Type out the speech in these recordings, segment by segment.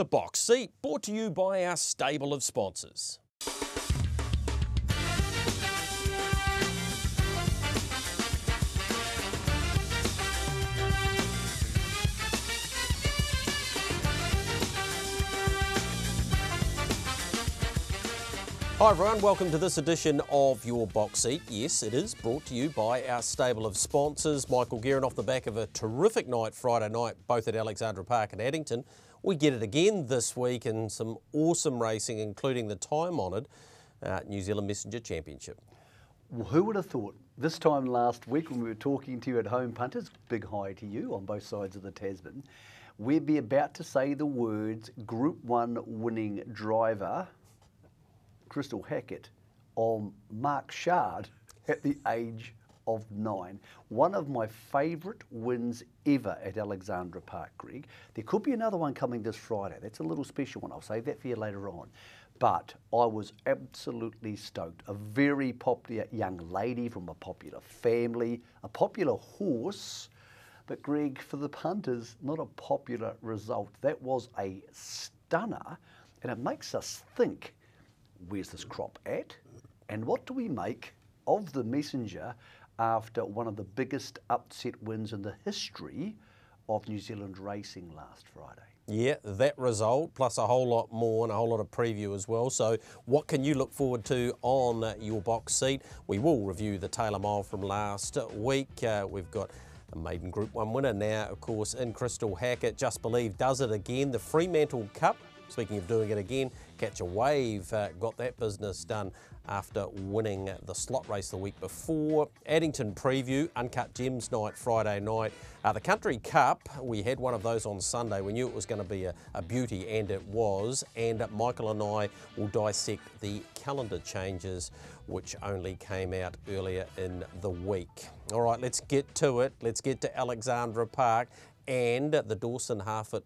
The Box Seat, brought to you by our stable of sponsors. Hi everyone, welcome to this edition of Your Box Seat. Yes, it is brought to you by our stable of sponsors. Michael Guerin off the back of a terrific night Friday night, both at Alexandra Park and Addington. We get it again this week in some awesome racing, including the time-honoured New Zealand Messenger Championship. Well, who would have thought this time last week when we were talking to you at Home Punters, big hi to you on both sides of the Tasman, we'd be about to say the words Group 1 winning driver Crystal Hackett on Mark Shard at the age of 9. One of my favourite wins ever at Alexandra Park, Greg. There could be another one coming this Friday. That's a little special one. I'll save that for you later on. But I was absolutely stoked. A very popular young lady from a popular family, a popular horse. But Greg, for the punters, not a popular result. That was a stunner, and it makes us think, where's this crop at? And what do we make of the Messenger after one of the biggest upset wins in the history of New Zealand racing last Friday? Yeah, that result, plus a whole lot more and a whole lot of preview as well. So what can you look forward to on Your Box Seat? We will review the Taylor Mile from last week. We've got a maiden Group 1 winner now, of course, in Crystal Hackett. Just Believe does it again. The Fremantle Cup, speaking of doing it again, Catch a Wave got that business done after winning the slot race the week before. Addington Preview, Uncut Gems night Friday night. The Country Cup, we had one of those on Sunday. We knew it was going to be a beauty, and it was. And Michael and I will dissect the calendar changes, which only came out earlier in the week. All right, let's get to it. Let's get to Alexandra Park and the Dawson Harford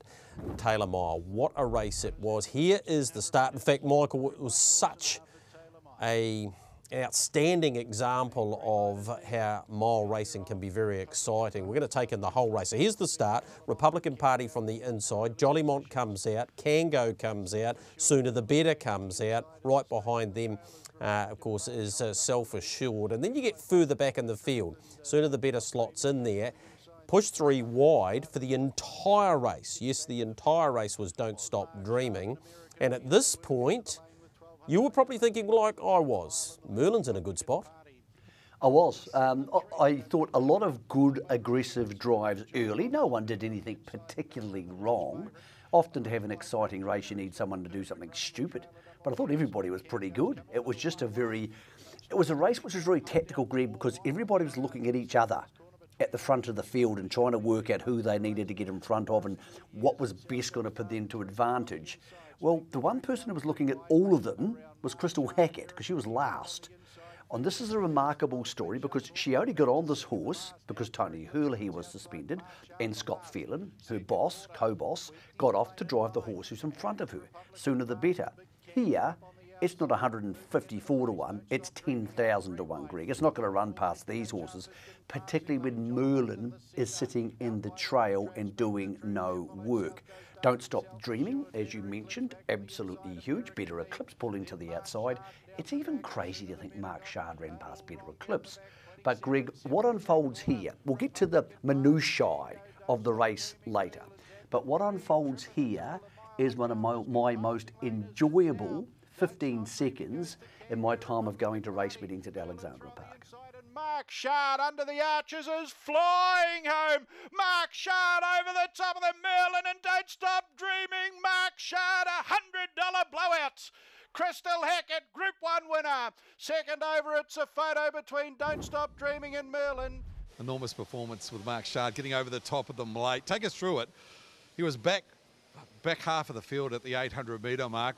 Taylor Mile. What a race it was. Here is the start. In fact, Michael, it was such an outstanding example of how mile racing can be very exciting. We're going to take in the whole race. So here's the start. Republican Party from the inside. Jollymont comes out. Kango comes out. Sooner the Better comes out. Right behind them, of course, is Self Assured. And then you get further back in the field. Sooner the Better slots in there. Push 3 wide for the entire race. Yes, the entire race was Don't Stop Dreaming. And at this point, you were probably thinking like I was, Merlin's in a good spot. I was. I thought a lot of good aggressive drives early. No one did anything particularly wrong. Often to have an exciting race, you need someone to do something stupid. But I thought everybody was pretty good. It was just it was a race which was very tactical, Greg, because everybody was looking at each other at the front of the field and trying to work out who they needed to get in front of and what was best going to put them to advantage. Well, the one person who was looking at all of them was Crystal Hackett, because she was last. And this is a remarkable story because she only got on this horse because Tony Hurley was suspended and Scott Phelan, her boss, co-boss, got off to drive the horse who's in front of her. Sooner the Better. Here, it's not 154 to 1, it's 10,000 to 1, Greg. It's not going to run past these horses, particularly when Merlin is sitting in the trail and doing no work. Don't Stop Dreaming, as you mentioned, absolutely huge. Better Eclipse pulling to the outside. It's even crazy to think Mark Shard ran past Better Eclipse. But Greg, what unfolds here, we'll get to the minutiae of the race later, but what unfolds here is one of my most enjoyable 15 seconds in my time of going to race meetings at Alexandra Park. Mark Shard under the arches is flying home. Mark Shard over the top of the Merlin and Don't Stop Dreaming. Mark Shard, $100 blowouts. Crystal Hackett, Group 1 winner. Second over, it's a photo between Don't Stop Dreaming and Merlin. Enormous performance with Mark Shard getting over the top of them late. Take us through it. He was back half of the field at the 800 metre mark.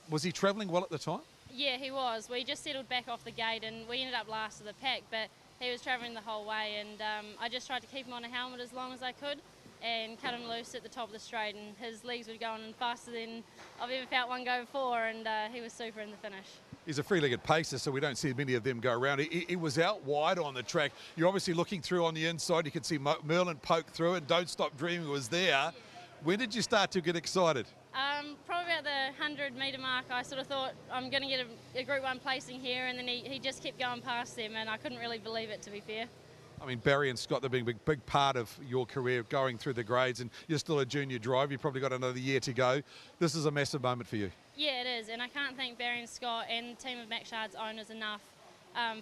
Was he travelling well at the time? Yeah, he was. We just settled back off the gate and we ended up last of the pack, but he was travelling the whole way, and I just tried to keep him on a helmet as long as I could and cut him loose at the top of the straight, and his legs were going faster than I've ever felt one go before, and he was super in the finish. He's a free-legged pacer, so we don't see many of them go around. He was out wide on the track. You're obviously looking through on the inside. You can see Merlin poke through it. Don't Stop Dreaming was there. Yeah. When did you start to get excited? about the 100-metre mark, I sort of thought I'm going to get a Group 1 placing here, and then he just kept going past them, and I couldn't really believe it, to be fair. I mean, Barry and Scott, they've been a big part of your career going through the grades, and you're still a junior driver. You've probably got another year to go. This is a massive moment for you. Yeah, it is, and I can't thank Barry and Scott and the team of Max Shard's owners enough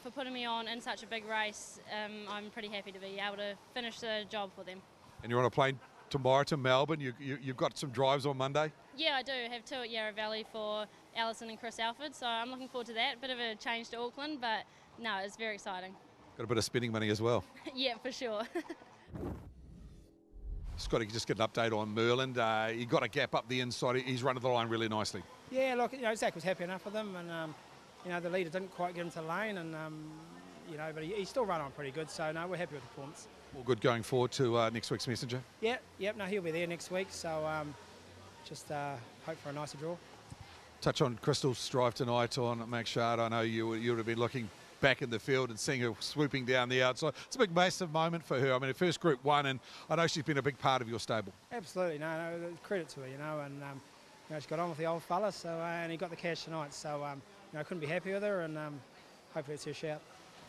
for putting me on in such a big race. I'm pretty happy to be able to finish the job for them. And you're on a plane tomorrow to Melbourne. You've got some drives on Monday? Yeah, I do. I have 2 at Yarra Valley for Alison and Chris Alford, so I'm looking forward to that. Bit of a change to Auckland, but no, it's very exciting. Got a bit of spending money as well. Yeah, for sure. Scotty, just get an update on Merlin. He got a gap up the inside. He's running the line really nicely. Yeah, look, Zach was happy enough with him, and the leader didn't quite get him to the lane, and but he still ran on pretty good. So no, we're happy with the performance. All good going forward to next week's Messenger. Yeah, no, he'll be there next week. So just hope for a nicer draw. Touch on Crystal's drive tonight on Max Shard. I know you would have been looking back in the field and seeing her swooping down the outside. It's a big, massive moment for her. I mean, her first Group 1, and I know she's been a big part of your stable. Absolutely, no, credit to her, and she got on with the old fella, so and he got the cash tonight. So I couldn't be happy with her, and hopefully it's her shout.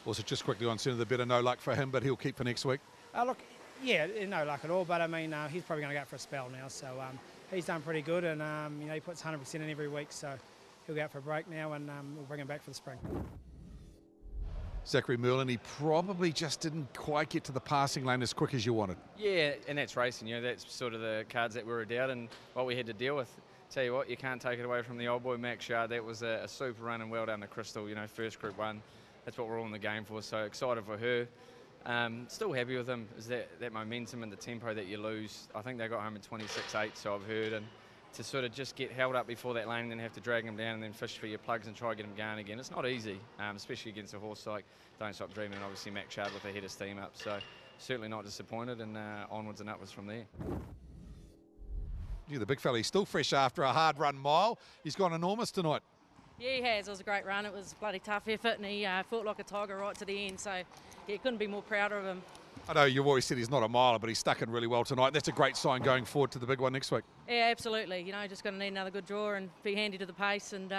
Also, just quickly on Senator, the better, no luck for him, but he'll keep for next week. Look, yeah, no luck at all, but I mean, he's probably going to go out for a spell now. So he's done pretty good, and he puts 100% in every week, so he'll go out for a break now, and we'll bring him back for the spring. Zachary Merlin, he probably just didn't quite get to the passing lane as quick as you wanted. Yeah, and that's racing, that's sort of the cards that we were dealt and what we had to deal with. Tell you what, you can't take it away from the old boy Max Shard. That was a super run, and well done to Crystal, first Group 1. That's what we're all in the game for, so excited for her. Still happy with them, is that momentum and the tempo that you lose. I think they got home in 26.8, so I've heard, and to sort of just get held up before that lane and then have to drag them down and then fish for your plugs and try to get them going again. It's not easy, especially against a horse like Don't Stop Dreaming, and obviously Max Shard with the head of steam up. So certainly not disappointed, and onwards and upwards from there. Yeah, the big fella, he's still fresh after a hard run mile. He's gone enormous tonight. Yeah, he has. It was a great run. It was a bloody tough effort, and he fought like a tiger right to the end. So yeah, couldn't be more proud of him. I know you've always said he's not a miler, but he's stuck in really well tonight. That's a great sign going forward to the big one next week. Yeah, absolutely. Just going to need another good draw and be handy to the pace, and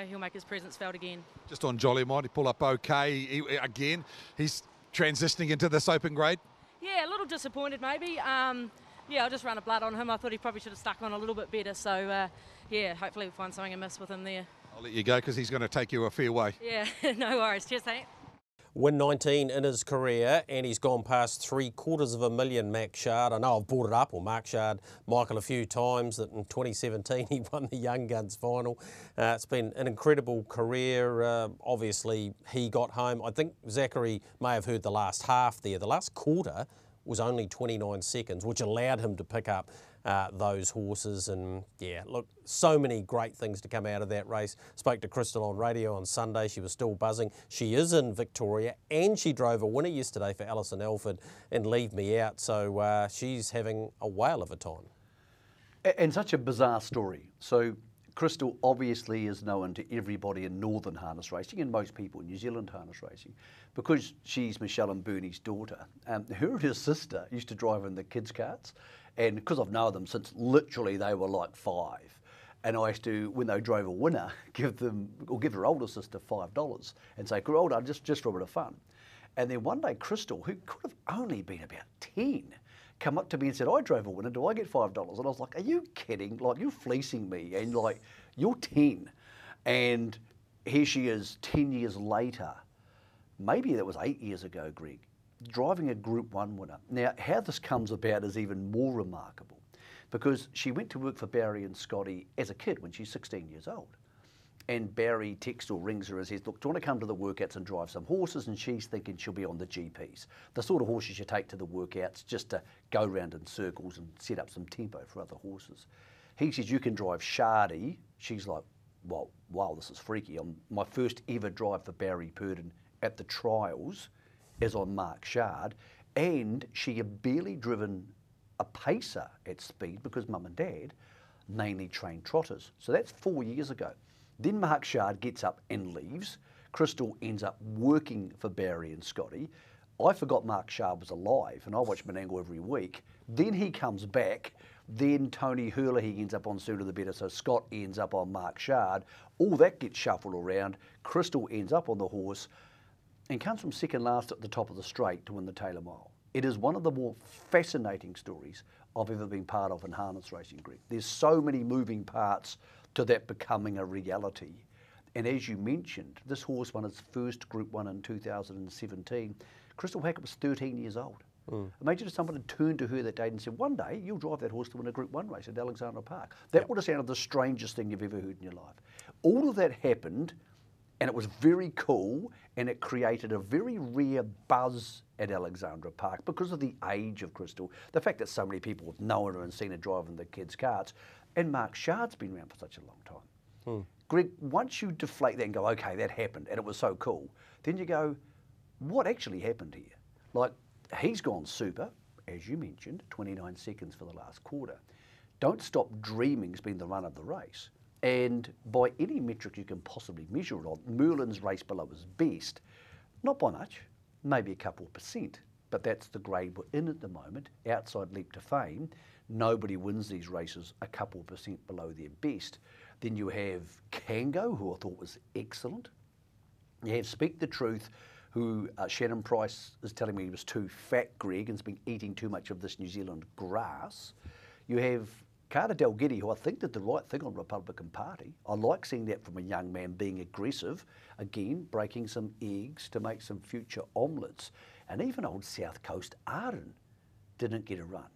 he'll make his presence felt again. Just on Jolly, might he pull up okay again? He's transitioning into this open grade. Yeah, a little disappointed maybe. Yeah, I'll just run a blood on him. I thought he probably should have stuck on a little bit better. So yeah, hopefully we'll find something amiss with him there. I'll let you go because he's going to take you a fair way. Yeah, no worries. Cheers, mate. Win 19 in his career, and he's gone past $750,000, Max Shard. I know I've brought it up, or Mark Shard, Michael, a few times, that in 2017 he won the Young Guns final. It's been an incredible career. Obviously, he got home. I think Zachary may have heard the last half there. The last quarter was only 29 seconds, which allowed him to pick up those horses. And yeah, look, so many great things to come out of that race. Spoke to Crystal on radio on Sunday. She was still buzzing. She is in Victoria, and she drove a winner yesterday for Alison Alford and Leave Me Out. So she's having a whale of a time. And such a bizarre story. So Crystal obviously is known to everybody in Northern harness racing and most people in New Zealand harness racing because she's Michelle and Bernie's daughter. Her and her sister used to drive in the kids' carts, and because I've known them since literally they were like 5, and I used to, when they drove a winner, give her older sister $5 and say, "Corolda, just for a bit of fun." And then one day Crystal, who could have only been about 10, come up to me and said, "I drove a winner, do I get $5? And I was like, "Are you kidding? Like, you're fleecing me, and like, you're 10. And here she is 10 years later, maybe that was 8 years ago, Greg, driving a Group 1 winner. Now, how this comes about is even more remarkable because she went to work for Barry and Scotty as a kid when she's 16 years old. And Barry texts or rings her and says, "Look, do you want to come to the workouts and drive some horses?" And she's thinking she'll be on the GPs, the sort of horses you take to the workouts just to go around in circles and set up some tempo for other horses. He says, "You can drive Shardy." She's like, "Well, wow, this is freaky. My first ever drive for Barry Purdon at the trials is on Mark Shard." And she had barely driven a pacer at speed because Mum and Dad mainly trained trotters. So that's 4 years ago. Then Mark Shard gets up and leaves. Crystal ends up working for Barry and Scotty. I forgot Mark Shard was alive, and I watch Menangle every week. Then he comes back. Then Tony Hurley ends up on Sooner the Better, so Scott ends up on Mark Shard. All that gets shuffled around. Crystal ends up on the horse and comes from second last at the top of the straight to win the Taylor Mile. It is one of the more fascinating stories I've ever been part of in harness racing, Greg. There's so many moving parts to that becoming a reality. And as you mentioned, this horse won its first Group 1 in 2017. Crystal Hackett was 13 years old. Imagine if someone had turned to her that day and said, one day you'll drive that horse to win a Group 1 race at Alexandra Park. That would have sounded the strangest thing you've ever heard in your life. All of that happened, and it was very cool, and it created a very rare buzz at Alexandra Park because of the age of Crystal, the fact that so many people have known her and seen her driving the kids' carts, and Mark Shard's been around for such a long time. Greg, once you deflate that and go, okay, that happened, and it was so cool, then you go, what actually happened here? Like, he's gone super, as you mentioned, 29 seconds for the last quarter. Don't Stop Dreaming's been the run of the race. And by any metric you can possibly measure it on, Merlin's race below his best, not by much, maybe a couple % but that's the grade we're in at the moment. Outside Leap to Fame, nobody wins these races a couple % below their best. Then you have Kango, who I thought was excellent. You have Speak the Truth, who Shannon Price is telling me he was too fat, Greg, and's been eating too much of this New Zealand grass. You have Carter Dalgety, who I think did the right thing on Republican Party. I like seeing that from a young man being aggressive, again, breaking some eggs to make some future omelettes. And even old South Coast Arden didn't get a run.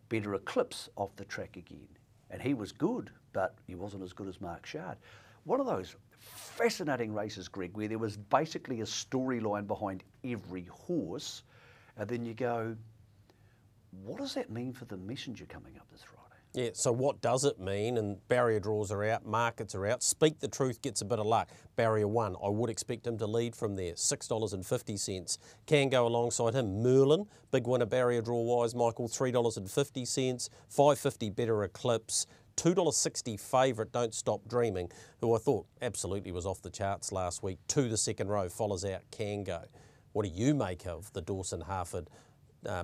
Better Eclipse off the track again. And he was good, but he wasn't as good as Mark Shard. One of those fascinating races, Greg, where there was basically a storyline behind every horse, and then you go, what does that mean for the Messenger coming up this Friday? Yeah, so what does it mean? And barrier draws are out, markets are out. Speak the Truth gets a bit of luck. Barrier 1, I would expect him to lead from there, $6.50. Can go alongside him. Merlin, big winner barrier draw wise, Michael, $3.50. $5.50 Better Eclipse. $2.60 favourite Don't Stop Dreaming, who I thought absolutely was off the charts last week. 2 the second row, follows out Kango. What do you make of the Dawson Harford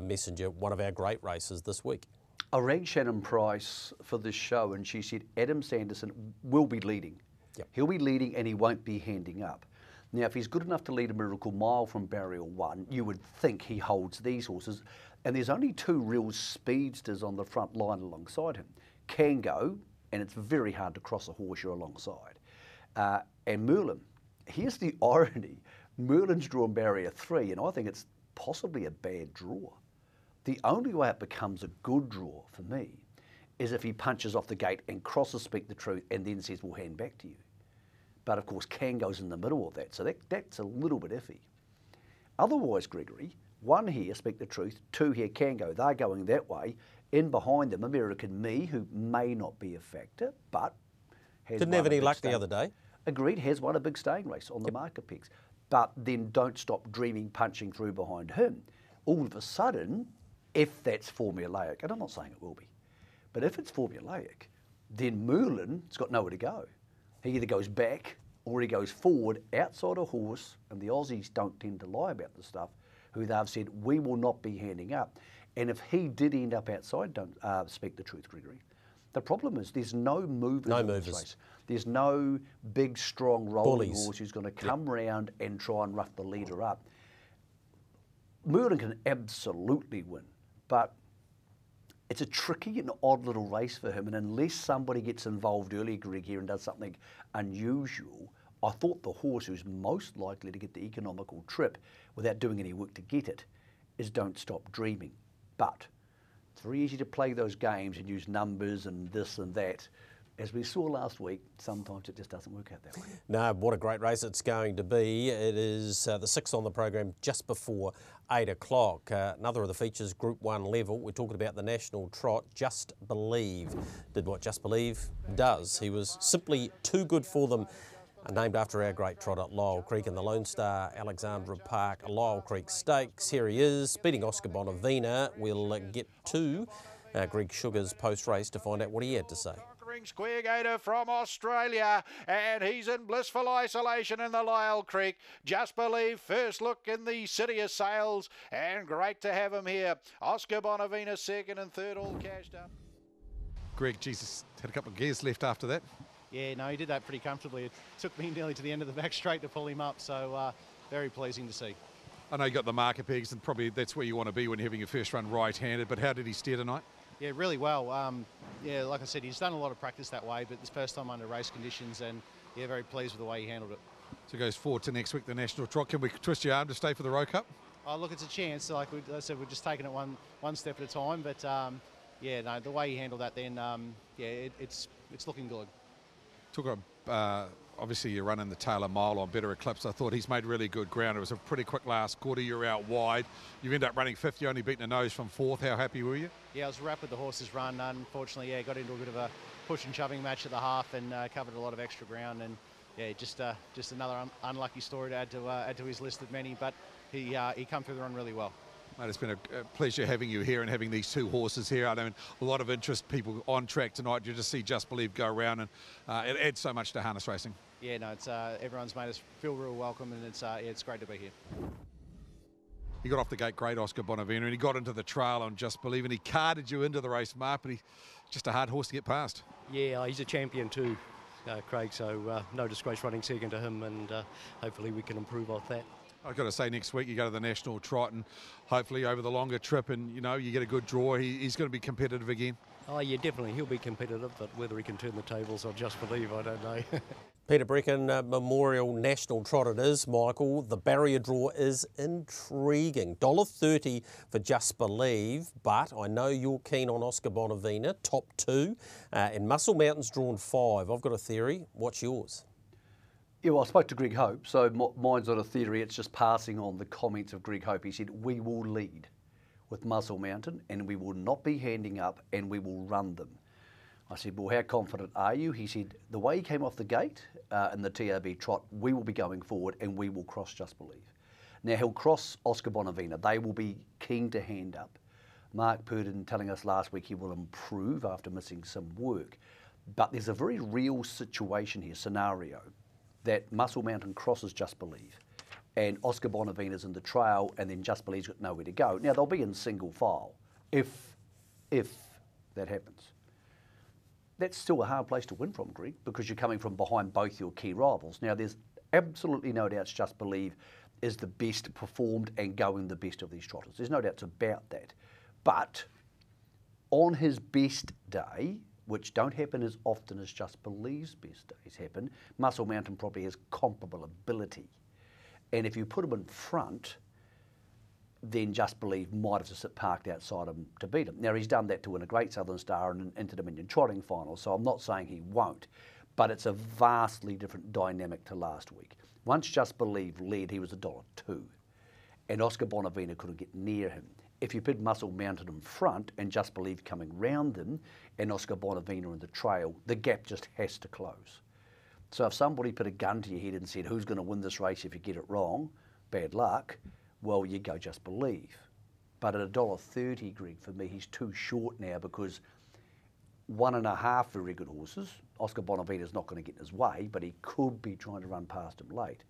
Messenger, one of our great races this week? I rang Shannon Price for this show and she said Adam Sanderson will be leading. Yep. He'll be leading and he won't be handing up. Now, if he's good enough to lead a Miracle Mile from Barrier 1, you would think he holds these horses. And there's only 2 real speedsters on the front line alongside him. Kango, and it's very hard to cross a horse you're alongside. And Merlin. Here's the irony. Merlin's drawn Barrier 3, and I think it's possibly a bad draw. The only way it becomes a good draw for me is if he punches off the gate and crosses Speak the Truth and then says, we'll hand back to you. But of course, Kango's in the middle of that, so that's a little bit iffy. Otherwise, Gregory, 1 here, Speak the Truth, 2 here, Kango, they're going that way. In behind them, American Me, who may not be a factor, but has Didn't have any luck the other day. Agreed, has won a big staying race on the market picks. But then Don't Stop Dreaming punching through behind him. All of a sudden, if that's formulaic, and I'm not saying it will be, but if it's formulaic, then Merlin's got nowhere to go. He either goes back or he goes forward outside a horse, and the Aussies don't tend to lie about this stuff, who they've said, we will not be handing up. And if he did end up outside, Don't Speak the Truth, Gregory, the problem is there's no movers in this race. There's no big, strong rolling horse who's going to come round and try and rough the leader up. Merlin can absolutely win, but it's a tricky and odd little race for him, and unless somebody gets involved early, Greg, here and does something unusual, I thought the horse who's most likely to get the economical trip without doing any work to get it is Don't Stop Dreaming. But it's very easy to play those games and use numbers and this and that. As we saw last week, sometimes it just doesn't work out that way. No, what a great race it's going to be. It is the 6th on the program just before 8 o'clock. Another of the features, Group 1 level. We're talking about the National Trot. Just Believe did what Just Believe does. He was simply too good for them. Named after our great trot at Lyell Creek in the Lone Star Alexandra Park Lyell Creek Stakes. Here he is, beating Oscar Bonavina. We'll get to Greg Sugar's post-race to find out what he had to say. Square Gator from Australia, and he's in blissful isolation in the Lyell Creek. Just Believe, first look in the City of Sales, and great to have him here. Oscar Bonavina second and third, all cashed up. Greg, Jesus, had a couple of gears left after that. Yeah, no, he did that pretty comfortably. It took me nearly to the end of the back straight to pull him up, so very pleasing to see. I know you got the marker pegs, and probably that's where you want to be when you're having your first run right-handed, but how did he steer tonight? Yeah, really well. Yeah, like I said, he's done a lot of practice that way, but it's first time under race conditions, and yeah, very pleased with the way he handled it. So goes forward to next week, the National Trot. Can we twist your arm to stay for the Rowe Cup? Oh, look, it's a chance. Like I said, we're just taking it one step at a time, but yeah, no, the way he handled that then, yeah, it's looking good. Took obviously you're running the Taylor Mile on Better Eclipse. I thought he's made really good ground. It was a pretty quick last quarter. You're out wide. You end up running 50, only beating a nose from 4th. How happy were you? Yeah, I was wrapped with the horse's run. Unfortunately, yeah, got into a bit of a push and shoving match at the half and covered a lot of extra ground. And yeah, just another unlucky story to add to his list of many. But he come through the run really well. Mate, it's been a pleasure having you here and having these two horses here. I mean, a lot of interest, people on track tonight. You just see Just Believe go around, and it adds so much to harness racing. Yeah, no, it's everyone's made us feel real welcome, and it's yeah, it's great to be here. He got off the gate great, Oscar Bonavena, and he got into the trail on Just Believe, and he carded you into the race, Mark, but he's just a hard horse to get past. Yeah, he's a champion too, Craig, so no disgrace running second to him, and hopefully we can improve off that. I've got to say, next week you go to the National Trot, and hopefully over the longer trip, and you know, you get a good draw. He's going to be competitive again. Oh yeah, definitely, he'll be competitive, but whether he can turn the tables on Just Believe, I don't know. Peter Brecken Memorial National Trot it is, Michael. The barrier draw is intriguing. $1.30 for Just Believe, but I know you're keen on Oscar Bonavena, top 2, and Muscle Mountain's drawn 5. I've got a theory. What's yours? Yeah, well, I spoke to Greg Hope, so mine's not a theory, it's just passing on the comments of Greg Hope. He said, we will lead with Muscle Mountain and we will not be handing up and we will run them. I said, well, how confident are you? He said, the way he came off the gate in the TRB trot, we will be going forward and we will cross Just Believe. Now, he'll cross Oscar Bonavena. They will be keen to hand up. Mark Purdon telling us last week he will improve after missing some work. But there's a very real situation here, scenario, that Muscle Mountain crosses Just Believe and Oscar Bonavena's in the trail and then Just Believe's got nowhere to go. Now, they'll be in single file if that happens. That's still a hard place to win from, Greg, because you're coming from behind both your key rivals. Now, there's absolutely no doubts Just Believe is the best performed and going the best of these trotters. There's no doubts about that. But on his best day, which don't happen as often as Just Believe's best days happen, Muscle Mountain probably has comparable ability. And if you put him in front, then Just Believe might have to sit parked outside him to beat him. Now, he's done that to win a Great Southern Star and an Inter-Dominion trotting final, so I'm not saying he won't, but it's a vastly different dynamic to last week. Once Just Believe led, he was $1.02, and Oscar Bonavena couldn't get near him. If you put Muscle Mountain in front and Just Believe coming round them and Oscar Bonavena in the trail, the gap just has to close. So if somebody put a gun to your head and said, who's going to win this race if you get it wrong, bad luck, well, you go Just Believe. But at $1.30, Greg, for me, he's too short now because 1.5 very good horses. Oscar Bonavena's not going to get in his way, but he could be trying to run past him late.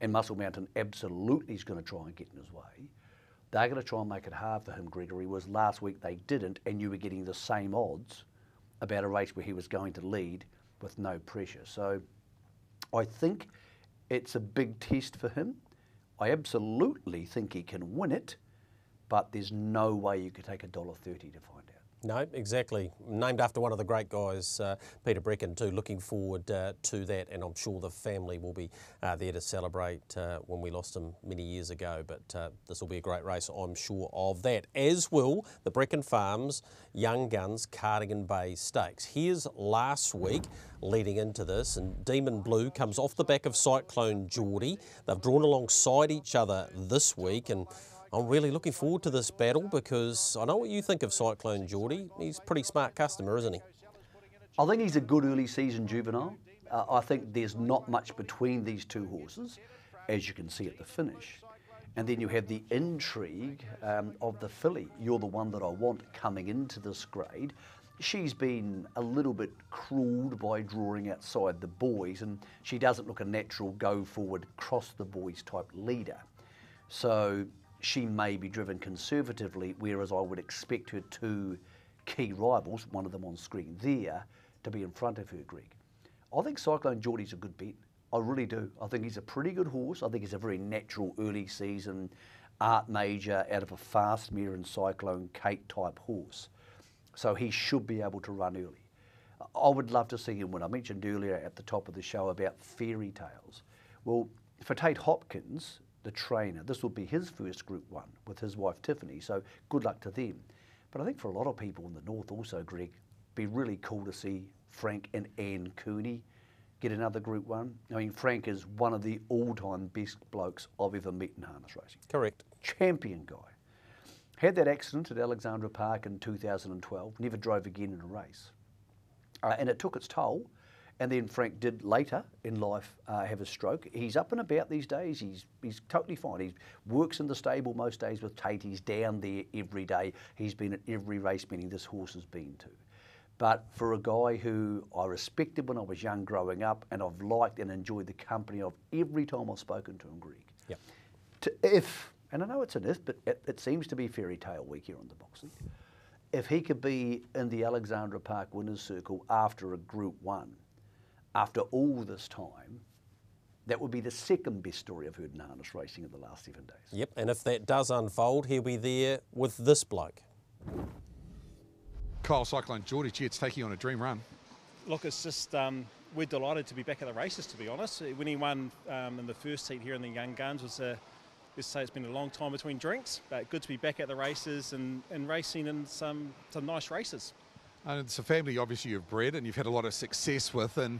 And Muscle Mountain absolutely is going to try and get in his way. They're going to try and make it hard for him, Gregory, whereas last week they didn't, and you were getting the same odds about a race where he was going to lead with no pressure. So I think it's a big test for him. I absolutely think he can win it, but there's no way you could take $1.30 to find out. No, exactly. Named after one of the great guys, Peter Brecken, too. Looking forward to that, and I'm sure the family will be there to celebrate when we lost him many years ago. But this will be a great race, I'm sure of that. As will the Brecken Farms Young Guns Cardigan Bay Stakes. Here's last week leading into this, and Demon Blue comes off the back of Cyclone Geordie. They've drawn alongside each other this week, and I'm really looking forward to this battle because I know what you think of Cyclone Geordie. He's a pretty smart customer, isn't he? I think he's a good early season juvenile. I think there's not much between these two horses, as you can see at the finish. And then you have the intrigue of the filly. You're the one that I want coming into this grade. She's been a little bit cruelled by drawing outside the boys, and she doesn't look a natural go-forward, cross-the-boys type leader. So she may be driven conservatively, whereas I would expect her to key rivals, one of them on screen there, to be in front of her, Greg. I think Cyclone Geordie's a good bet. I really do. I think he's a pretty good horse. I think he's a very natural early season art major out of a fast mare and Cyclone Kate type horse. So he should be able to run early. I would love to see him win. I mentioned earlier at the top of the show about fairy tales. Well, for Tate Hopkins, the trainer, this will be his first Group 1 with his wife Tiffany, so good luck to them. But I think for a lot of people in the north also, Greg, be really cool to see Frank and Anne Cooney get another Group 1. I mean, Frank is one of the all-time best blokes I've ever met in harness racing. Correct. Champion guy. Had that accident at Alexandra Park in 2012, never drove again in a race. And it took its toll. And then Frank did later in life have a stroke. He's up and about these days. He's totally fine. He works in the stable most days with Tate. He's down there every day. He's been at every race meeting this horse has been to. But for a guy who I respected when I was young growing up, and I've liked and enjoyed the company of every time I've spoken to him, Greg. Yep. And I know it's an if, but it seems to be fairy tale week here on the boxing. If he could be in the Alexandra Park Winners' Circle after a Group 1, after all this time, that would be the second best story I've heard in harness racing in the last 7 days. Yep, and if that does unfold, he'll be there with this bloke. Kyle, Cyclone Geordie, gee, it's taking on a dream run. Look, it's just, we're delighted to be back at the races, to be honest. When he won in the first heat here in the Young Guns, let's say it's been a long time between drinks, but good to be back at the races and racing in some nice races. And it's a family, obviously, you've bred and you've had a lot of success with. And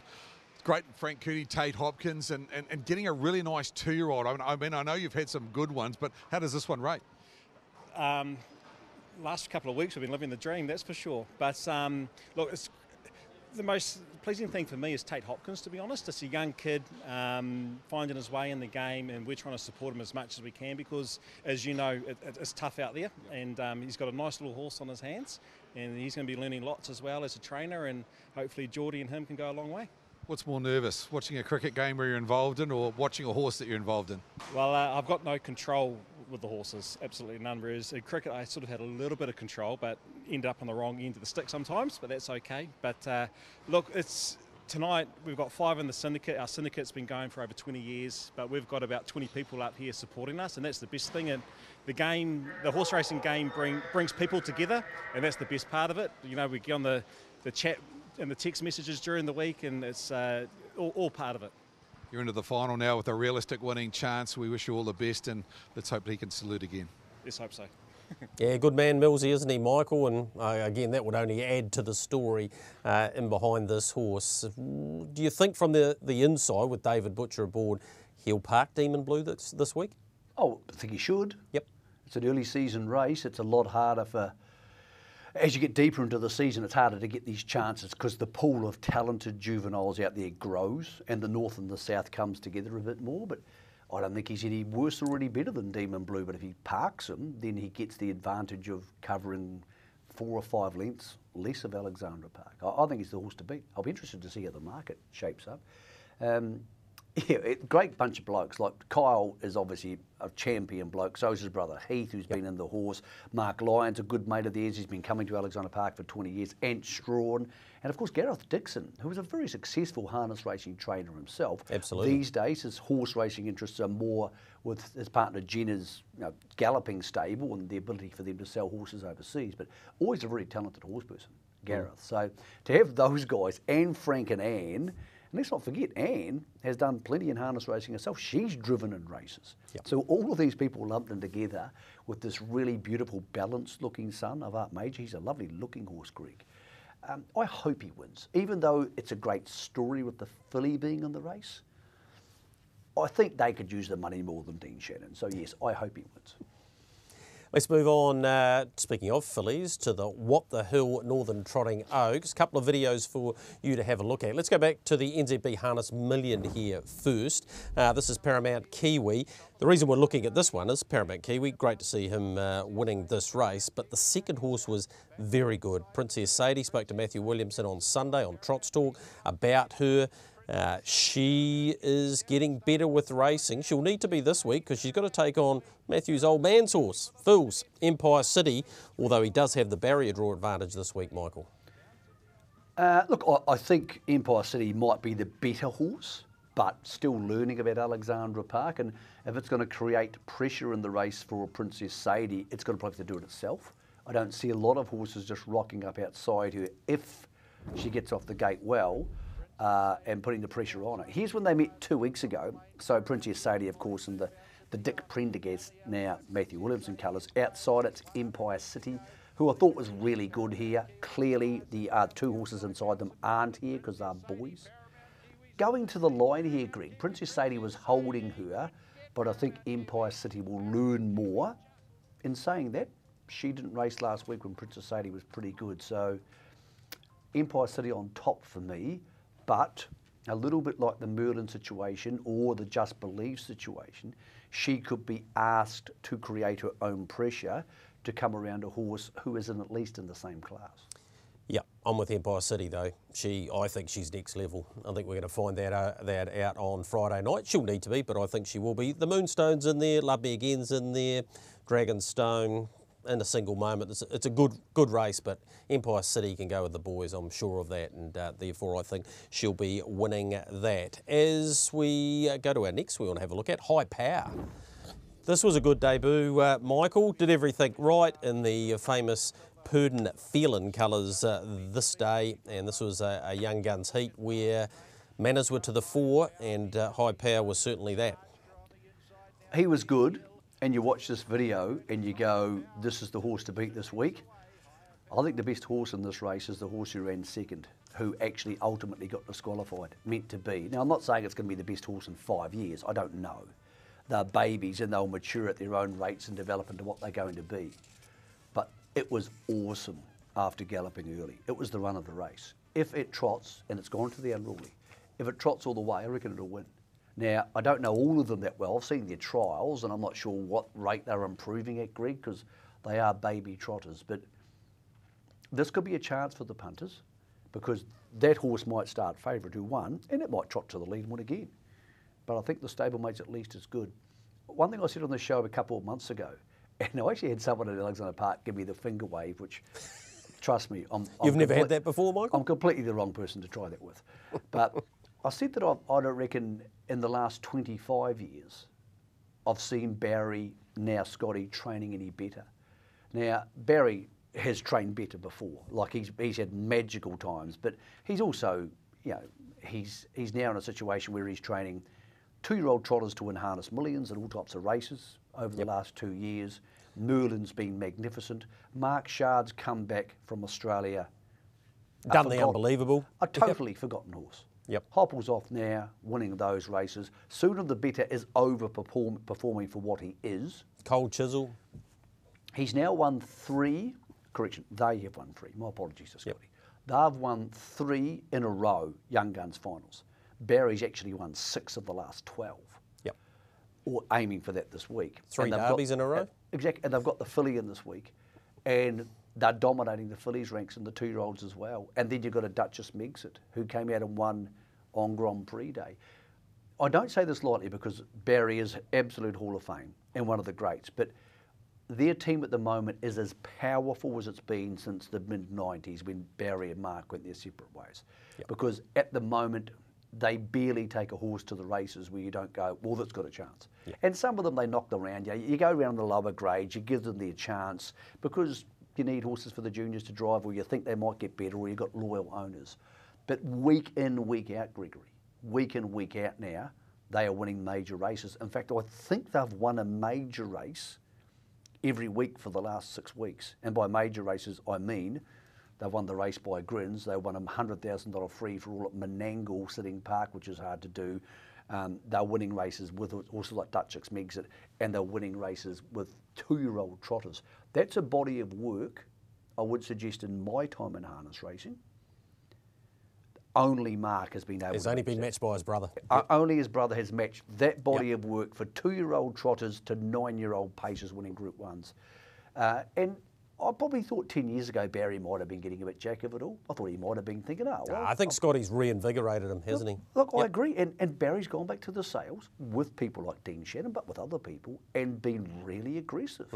great Frank Cooney, Tate Hopkins, and getting a really nice 2-year-old. I mean, I know you've had some good ones, but how does this one rate? Last couple of weeks we've been living the dream, that's for sure. But look, it's the most pleasing thing for me is Tate Hopkins, to be honest. It's a young kid finding his way in the game, and we're trying to support him as much as we can because, as you know, it's tough out there, and he's got a nice little horse on his hands, and he's going to be learning lots as well as a trainer, and hopefully Geordie and him can go a long way. What's more nervous, watching a cricket game where you're involved in or watching a horse that you're involved in? Well, I've got no control with the horses, absolutely none. Whereas in cricket, I sort of had a little bit of control, but end up on the wrong end of the stick sometimes, but that's okay. But look, tonight we've got 5 in the syndicate. Our syndicate's been going for over 20 years, but we've got about 20 people up here supporting us, and that's the best thing. And the horse racing game brings people together, and that's the best part of it. You know, we get on the chat and the text messages during the week, and it's all part of it. You're into the final now with a realistic winning chance. We wish you all the best, and let's hope he can salute again. Let's hope so. Yeah, good man Millsy, isn't he, Michael? And again, that would only add to the story in behind this horse. Do you think from the inside, with David Butcher aboard, he'll park Demon Blue this week? Oh, I think he should. Yep. It's an early season race. It's a lot harder as you get deeper into the season, it's harder to get these chances because the pool of talented juveniles out there grows and the north and the south comes together a bit more. But I don't think he's any worse or any better than Demon Blue. But if he parks him, then he gets the advantage of covering 4 or 5 lengths less of Alexandra Park. I think he's the horse to beat. I'll be interested to see how the market shapes up. Yeah, great bunch of blokes. Like Kyle is obviously a champion bloke. So is his brother Heath, who's been in the horse. Mark Lyon's a good mate of theirs. He's been coming to Alexandra Park for 20 years. Ant Strawn. And of course, Gareth Dixon, who was a very successful harness racing trainer himself. Absolutely. These days, his horse racing interests are more with his partner Jenna's galloping stable and the ability for them to sell horses overseas. But always a very talented horse person, Gareth. So to have those guys and Frank and Anne. And let's not forget, Anne has done plenty in harness racing herself. She's driven in races. Yep. So all of these people lumped in together with this really beautiful, balanced-looking son of Art Major. He's a lovely-looking horse, Greg. I hope he wins, even though it's a great story with the filly being in the race. I think they could use the money more than Dean Shannon. So, yes, I hope he wins. Let's move on, speaking of fillies, to the What the Hill Northern Trotting Oaks. A couple of videos for you to have a look at. Let's go back to the NZB Harness Million here first. This is Paramount Kiwi. The reason we're looking at this one is Paramount Kiwi. Great to see him winning this race, but the second horse was very good. Princess Sadie spoke to Matthew Williamson on Sunday on Trots Talk about her. She is getting better with racing. She'll need to be this week because she's got to take on Matthew's old man's horse, Phil's Empire City, although he does have the barrier draw advantage this week, Michael. Look, I think Empire City might be the better horse, but still learning about Alexandra Park. And if it's going to create pressure in the race for Princess Sadie, it's going to probably have to do it itself. I don't see a lot of horses just rocking up outside her if she gets off the gate well and putting the pressure on her. Here's when they met 2 weeks ago. So Princess Sadie, of course, in the Dick Prendergast, now Matthew Williamson colours. Outside it's Empire City, who I thought was really good here. Clearly the 2 horses inside them aren't here because they're boys. Going to the line here, Greg, Princess Sadie was holding her, but I think Empire City will learn more. In saying that, she didn't race last week when Princess Sadie was pretty good. So Empire City on top for me, but a little bit like the Merlin situation or the Just Believe situation, she could be asked to create her own pressure to come around a horse who isn't at least in the same class. Yeah, I'm with Empire City though. I think she's next level. I think we're going to find that out on Friday night. She'll need to be, but I think she will be. The Moonstone's in there, Love Me Again's in there, Dragonstone in a single moment. It's a good race, but Empire City can go with the boys, I'm sure of that, and therefore I think she'll be winning that. As we go to our next, we want to have a look at High Power. This was a good debut, Michael. Did everything right in the famous Purdon Phelan colours this day, and this was a Young Guns heat where manners were to the fore, and High Power was certainly that. He was good, and you watch this video and you go, this is the horse to beat this week. I think the best horse in this race is the horse who ran second, who actually ultimately got disqualified, meant to be. Now, I'm not saying it's going to be the best horse in 5 years. I don't know. They're babies and they'll mature at their own rates and develop into what they're going to be. But it was awesome after galloping early. It was the run of the race. If it trots, and it's gone to the unruly, if it trots all the way, I reckon it'll win. Now, I don't know all of them that well. I've seen their trials, and I'm not sure what rate they're improving at, Greg, because they are baby trotters. But this could be a chance for the punters, because that horse might start favourite who won, and it might trot to the lead and win again. But I think the stablemate's at least as good. One thing I said on the show a couple of months ago, and I actually had someone at Alexandra Park give me the finger wave, which, trust me, You've never had that before, Michael? I'm completely the wrong person to try that with. But I said that I don't reckon in the last 25 years I've seen Barry, now Scotty, training any better. Now, Barry has trained better before. Like he's had magical times, but he's also, you know, he's now in a situation where he's training 2-year-old trotters to win harness millions and all types of races over the last 2 years. Merlin's been magnificent. Mark Shard's come back from Australia. Done the unbelievable. A totally forgotten horse. Yep. Hopple's off now, winning those races. Sooner the Better is performing for what he is. Cold Chisel. He's now won 3, correction, they have won 3, my apologies to Scotty. They've won 3 in a row, Young Guns finals. Barry's actually won 6 of the last 12. Yep. Or aiming for that this week. 3 derbies in a row. Exactly, and they've got the filly in this week. And they're dominating the fillies ranks and the 2-year-olds as well. And then you've got a Duchess Megxit, who came out and won on Grand Prix Day. I don't say this lightly because Barry is absolute Hall of Fame and one of the greats, but their team at the moment is as powerful as it's been since the mid-90s when Barry and Mark went their separate ways. Yep. Because at the moment, they barely take a horse to the races where you don't go, well, that's got a chance. Yep. And some of them, they knock around. You go around the lower grades, you give them their chance because you need horses for the juniors to drive, or you think they might get better, or you've got loyal owners. But week in, week out, Gregory, week in, week out now, they are winning major races. In fact, I think they've won a major race every week for the last 6 weeks. And by major races, I mean they've won the race by grins. They won a $100,000 free for all at Menangle Sitting Park, which is hard to do. They're winning races with horses like Duchess Megxit, and they're winning races with 2-year-old trotters. That's a body of work I would suggest in my time in harness racing. Only Mark has been able to. He's only been matched by his brother. Only his brother has matched that body of work for 2-year-old trotters to 9-year-old pacers winning Group 1s. And I probably thought 10 years ago Barry might have been getting a bit jack of it all. I thought he might have been thinking, oh, well. I think Scotty's reinvigorated him, hasn't he? Look, I agree. And Barry's gone back to the sales with people like Dean Shannon, but with other people, and been really aggressive.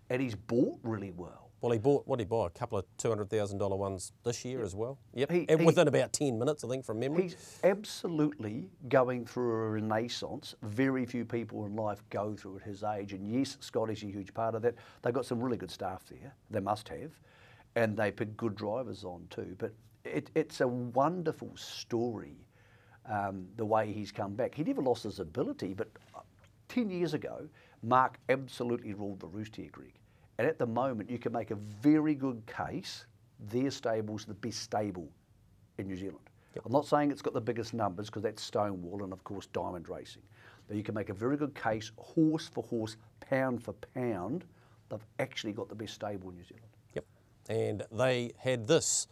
And he's bought really well. Well, he bought, what did he buy? A couple of $200,000 ones this year as well. Yep. He- Within about 10 minutes, I think, from memory. He's absolutely going through a renaissance. Very few people in life go through at his age. And yes, Scotty's a huge part of that. They've got some really good staff there. They must have. And they pick good drivers on too. But it's a wonderful story, the way he's come back. He never lost his ability, but 10 years ago, Mark absolutely ruled the roost here, Greg. And at the moment, you can make a very good case their stable's the best stable in New Zealand. I'm not saying it's got the biggest numbers, because that's Stonewall and, of course, Diamond Racing. But you can make a very good case, horse for horse, pound for pound, they've actually got the best stable in New Zealand. Yep. And they had this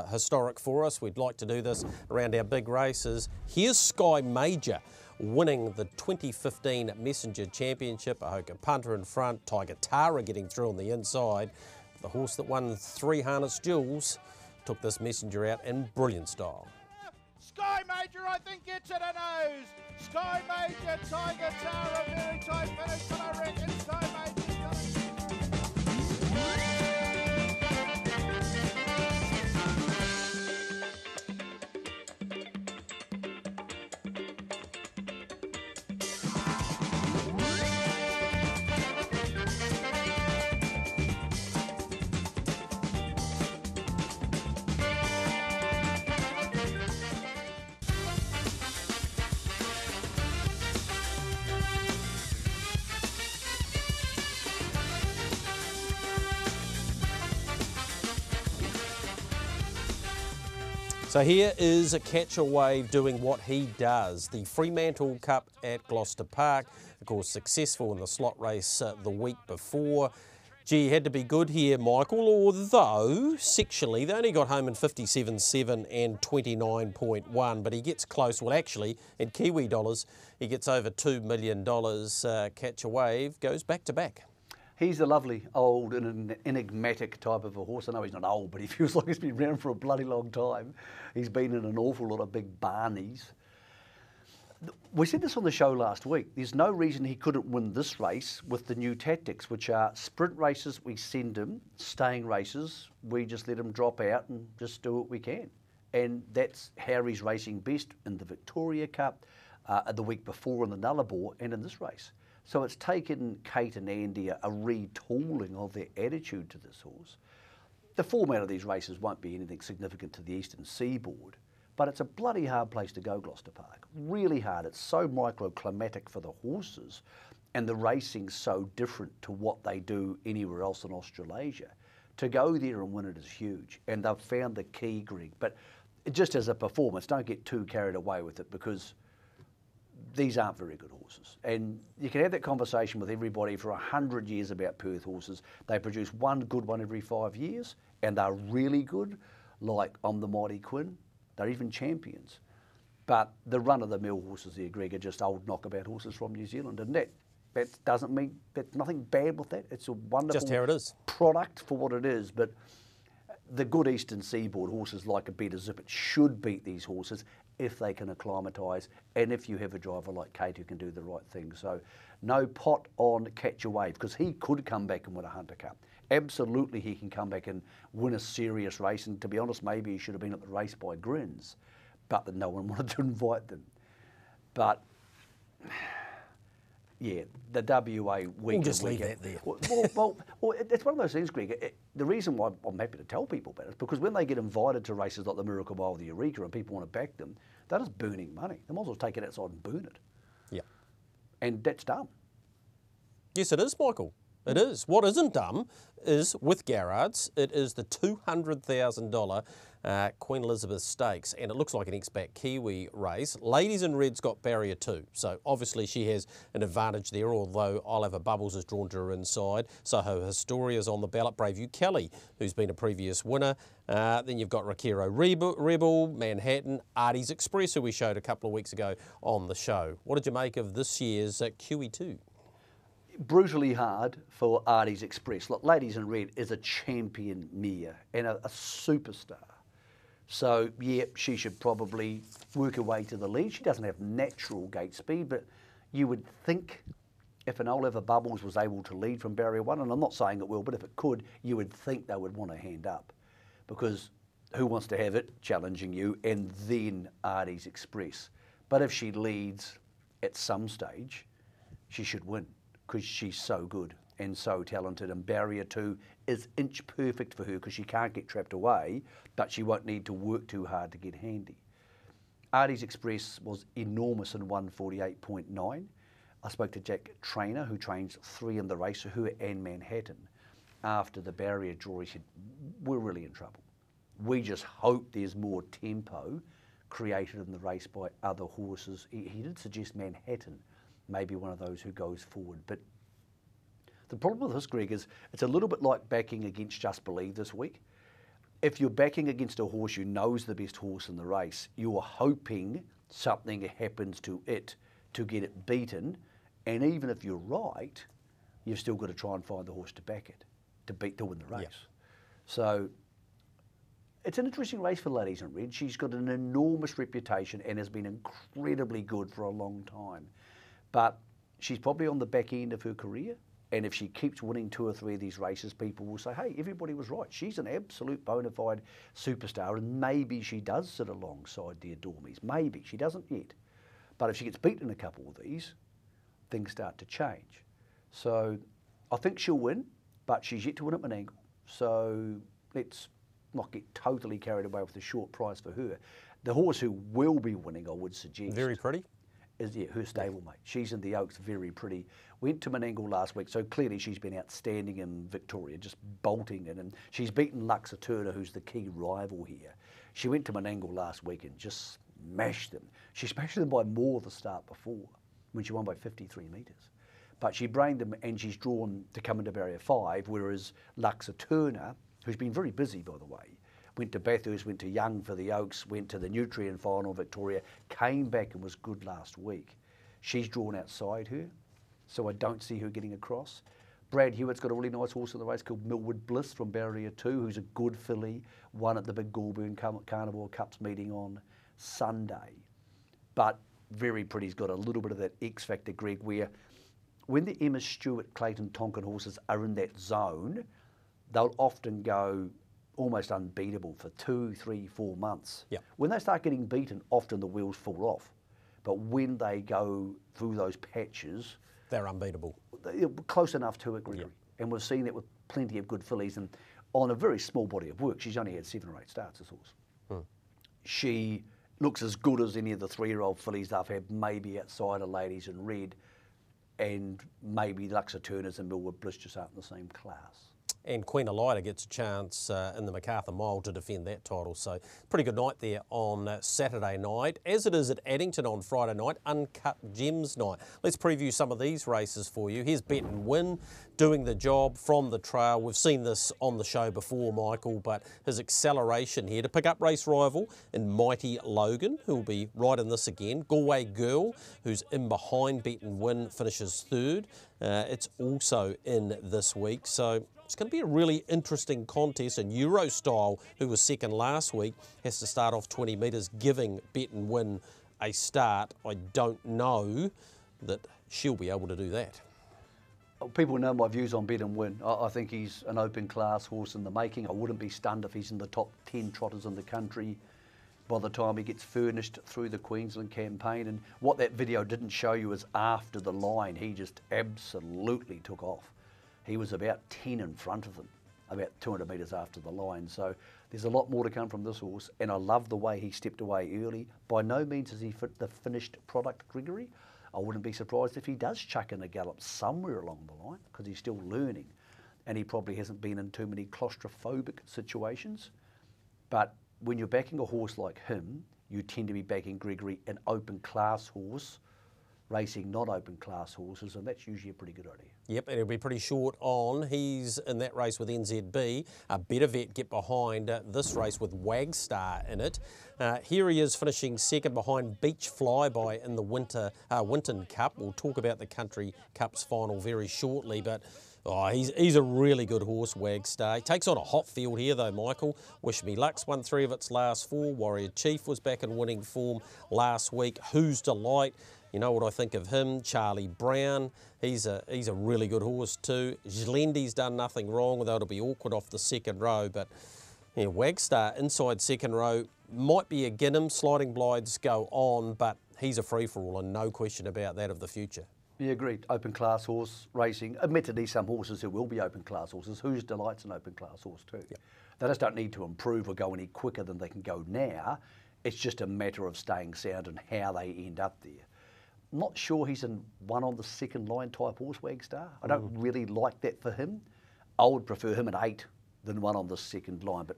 historic for us. We'd like to do this around our big races. Here's Sky Major winning the 2015 Messenger Championship. Ahoka Punter in front, Tiger Tara getting through on the inside. The horse that won 3 harness jewels took this Messenger out in brilliant style. Sky Major, I think, gets it a nose. Sky Major, Tiger Tara, very tight finish, but I reckon Sky Major's got it. So here is a Catcher Wave doing what he does. The Fremantle Cup at Gloucester Park, of course successful in the slot race the week before. Gee, had to be good here, Michael, although sectionally they only got home in 57.7 and 29.1, but he gets close. Well, actually, in Kiwi dollars, he gets over $2 million. Catcher Wave goes back to back. He's a lovely, old and enigmatic type of a horse. I know he's not old, but he feels like he's been around for a bloody long time. He's been in an awful lot of big barneys. We said this on the show last week. There's no reason he couldn't win this race with the new tactics, which are sprint races, we send him, staying races, we just let him drop out and just do what we can. And that's how he's racing best in the Victoria Cup, the week before in the Nullarbor, and in this race. So it's taken Kate and Andy a retooling of their attitude to this horse. The format of these races won't be anything significant to the Eastern Seaboard, but it's a bloody hard place to go, Gloucester Park. Really hard. It's so microclimatic for the horses, and the racing's so different to what they do anywhere else in Australasia. To go there and win it is huge, and they've found the key, Greg. But just as a performance, don't get too carried away with it, because these aren't very good horses. And you can have that conversation with everybody for 100 years about Perth horses. They produce one good one every 5 years, and they're really good, like On the Mighty Quinn. They're even champions. But the run-of-the-mill horses there, Greg, are just old knockabout horses from New Zealand. And that doesn't mean, there's nothing bad with that. It's a wonderful Just how it is. Product for what it is. But the good Eastern Seaboard horses like a Better Zippet should beat these horses if they can acclimatise, and if you have a driver like Kate who can do the right thing. So no pot on Catcher Wave, because he could come back and win a Hunter Cup. Absolutely he can come back and win a serious race, and to be honest, maybe he should have been at the race by Grins, but that no one wanted to invite them. But yeah, the WA week. We'll just leave that there. Well, it's one of those things, Greg. The reason why I'm happy to tell people about it is because when they get invited to races like the Miracle Mile, the Eureka, and people want to back them, they're just burning money. They might as well take it outside and burn it. Yeah. And that's dumb. Yes, it is, Michael. It is. What isn't dumb is, with Garrard's, it is the $200,000 Queen Elizabeth Stakes, and it looks like an X-Back Kiwi race. Ladies in Red's got barrier 2, so obviously she has an advantage there, although Oliver Bubbles is drawn to her inside. Soho Historia's on the ballot. Braveview Kelly, who's been a previous winner. Then you've got Rakiro Rebel, Manhattan, Artie's Express, who we showed a couple of weeks ago on the show. What did you make of this year's QE2? brutally hard for Artie's Express. Look, Ladies in Red is a champion mare and a superstar. So, yeah, she should probably work her way to the lead. She doesn't have natural gate speed, but you would think if an Oliver Bubbles was able to lead from barrier 1, and I'm not saying it will, but if it could, you would think they would want to hand up. Because who wants to have it challenging you and then Artie's Express? But if she leads at some stage, she should win because she's so good and so talented, and barrier 2 is inch perfect for her because she can't get trapped away, but she won't need to work too hard to get handy. Artie's Express was enormous in 148.9. I spoke to Jack Trainer, who trains 3 in the race, her and Manhattan. After the barrier draw, he said, we're really in trouble. We just hope there's more tempo created in the race by other horses. He did suggest Manhattan, maybe one of those who goes forward. But the problem with this, Greg, is it's a little bit like backing against Just Believe this week. If you're backing against a horse who knows the best horse in the race, you're hoping something happens to it to get it beaten. And even if you're right, you've still got to try and find the horse to back it, to win the race. Yep. So it's an interesting race for Ladies in Red. She's got an enormous reputation and has been incredibly good for a long time. But she's probably on the back end of her career. And if she keeps winning 2 or 3 of these races, people will say, hey, everybody was right. She's an absolute bona fide superstar, and maybe she does sit alongside the Adormies. Maybe. She doesn't yet. But if she gets beaten in a couple of these, things start to change. So I think she'll win, but she's yet to win at Menangle. So let's not get totally carried away with the short price for her. The horse who will be winning, I would suggest. Very Pretty? Is her stablemate. She's in the Oaks, Very Pretty. Went to Menangle last week, so clearly she's been outstanding in Victoria, just bolting it. And she's beaten Luxa Turner, who's the key rival here. She went to Menangle last week and just smashed them. She smashed them by more the start before, when she won by 53 metres. But she brained them, and she's drawn to come into barrier 5, whereas Luxa Turner, who's been very busy, by the way, went to Bathurst, went to Young for the Oaks, went to the Nutrien final, Victoria, came back and was good last week. She's drawn outside her, so I don't see her getting across. Brad Hewitt's got a really nice horse in the race called Millwood Bliss from barrier 2, who's a good filly, won at the big Goulburn Carnivore Cups meeting on Sunday. But Very Pretty's got a little bit of that X factor, Greg, where when the Emma Stewart, Clayton Tonkin horses are in that zone, they'll often go almost unbeatable for 2, 3, 4 months. Yep. When they start getting beaten, often the wheels fall off. But when they go through those patches, they're unbeatable. They're close enough to it, Gregory. Yep. And we've seen that with plenty of good fillies. And on a very small body of work, she's only had 7 or 8 starts, this horse. She looks as good as any of the 3-year-old fillies I've had, maybe outside of Ladies in Red, and maybe Luxa Turners and Millwood Bliss just aren't in the same class. And Queen Elida gets a chance in the MacArthur Mile to defend that title. So pretty good night there on Saturday night. As it is at Addington on Friday night, Uncut Gems night. Let's preview some of these races for you. Here's Bet and Win doing the job from the trail. We've seen this on the show before, Michael, but his acceleration here to pick up race rival in Mighty Logan, who will be right in this again. Galway Girl, who's in behind Bet and Win, finishes 3rd. It's also in this week. So it's going to be a really interesting contest, and Eurostyle, who was 2nd last week, has to start off 20 metres, giving Bet and Win a start. I don't know that she'll be able to do that. People know my views on Bet and Win. I think he's an open class horse in the making. I wouldn't be stunned if he's in the top 10 trotters in the country by the time he gets furnished through the Queensland campaign. And what that video didn't show you is after the line, he just absolutely took off. He was about 10 in front of them, about 200 metres after the line. So there's a lot more to come from this horse, and I love the way he stepped away early. By no means is he the finished product, Gregory. I wouldn't be surprised if he does chuck in a gallop somewhere along the line, because he's still learning, and he probably hasn't been in too many claustrophobic situations. But when you're backing a horse like him, you tend to be backing, Gregory, an open class horse racing not open class horses, and that's usually a pretty good idea. Yep, and he'll be pretty short on. He's in that race with NZB. A better vet get behind this race with Wagstar in it. Here he is finishing second behind Beach Flyby in the Winton Cup. We'll talk about the Country Cups final very shortly, but he's a really good horse, Wagstar. He takes on a hot field here though, Michael. Wish Me Luck's won 3 of its last 4. Warrior Chief was back in winning form last week. Who's Delight? You know what I think of him. Charlie Brown, he's a really good horse too. Zlendi's done nothing wrong, although it'll be awkward off the second row. But yeah, Wagstar inside second row might be a Ginham. Sliding Blides go on, but he's a free-for-all and no question about that of the future. Yeah, agreed. Open class horse racing. Admittedly, some horses who will be open class horses. Who's Delight's an open class horse too. Yep. They just don't need to improve or go any quicker than they can go now. It's just a matter of staying sound and how they end up there. I'm not sure he's in one on the second line type horse, Wagstar. I don't really like that for him. I would prefer him at 8 than one on the second line, but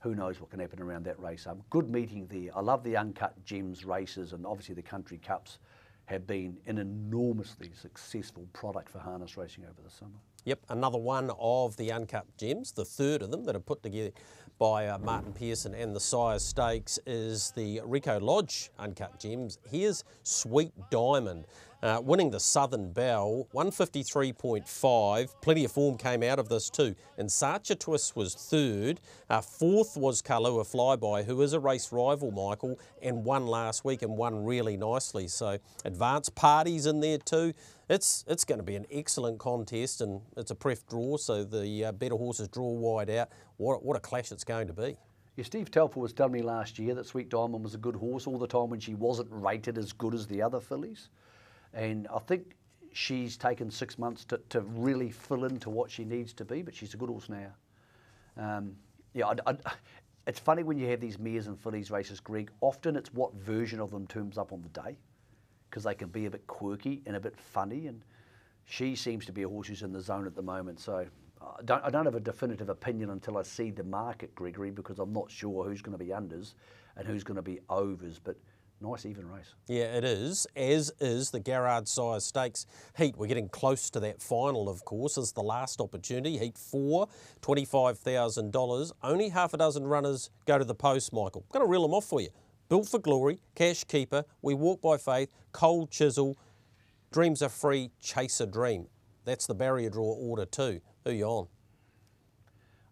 who knows what can happen around that race. Good meeting there. I love the Uncut Gems races, and obviously the Country Cups have been an enormously successful product for harness racing over the summer. Yep, another one of the Uncut Gems, the third of them that are put together by Martin Pearson and the Sire Stakes, is the Rico Lodge Uncut Gems. Here's Sweet Diamond, winning the Southern Bell, 153.5. Plenty of form came out of this too. And Sacha Twist was third. Fourth was Kalua Flyby, who is a race rival, Michael, and won last week and won really nicely. So Advanced Party's in there too. It's going to be an excellent contest, and it's a pref draw, so the better horses draw wide out. What a clash it's going to be. Yeah, Steve Telfer was telling me last year that Sweet Diamond was a good horse all the time when she wasn't rated as good as the other fillies. And I think she's taken 6 months to really fill into what she needs to be, but she's a good horse now. It's funny when you have these mares and fillies races, Greg. Often it's what version of them turns up on the day, because they can be a bit quirky and a bit funny, and she seems to be a horse who's in the zone at the moment. So I don't have a definitive opinion until I see the market, Gregory, because I'm not sure who's going to be unders and who's going to be overs, but nice even race. Yeah, it is, as is the Garrard Sire Stakes heat. We're getting close to that final, of course. It's the last opportunity. Heat 4, $25,000. Only half a dozen runners go to the post, Michael. I'm going to reel them off for you. Built for Glory, Cash Keeper, We Walk by Faith, Cold Chisel, Dreams Are Free, Chase a Dream. That's the barrier draw order too. Who are you on?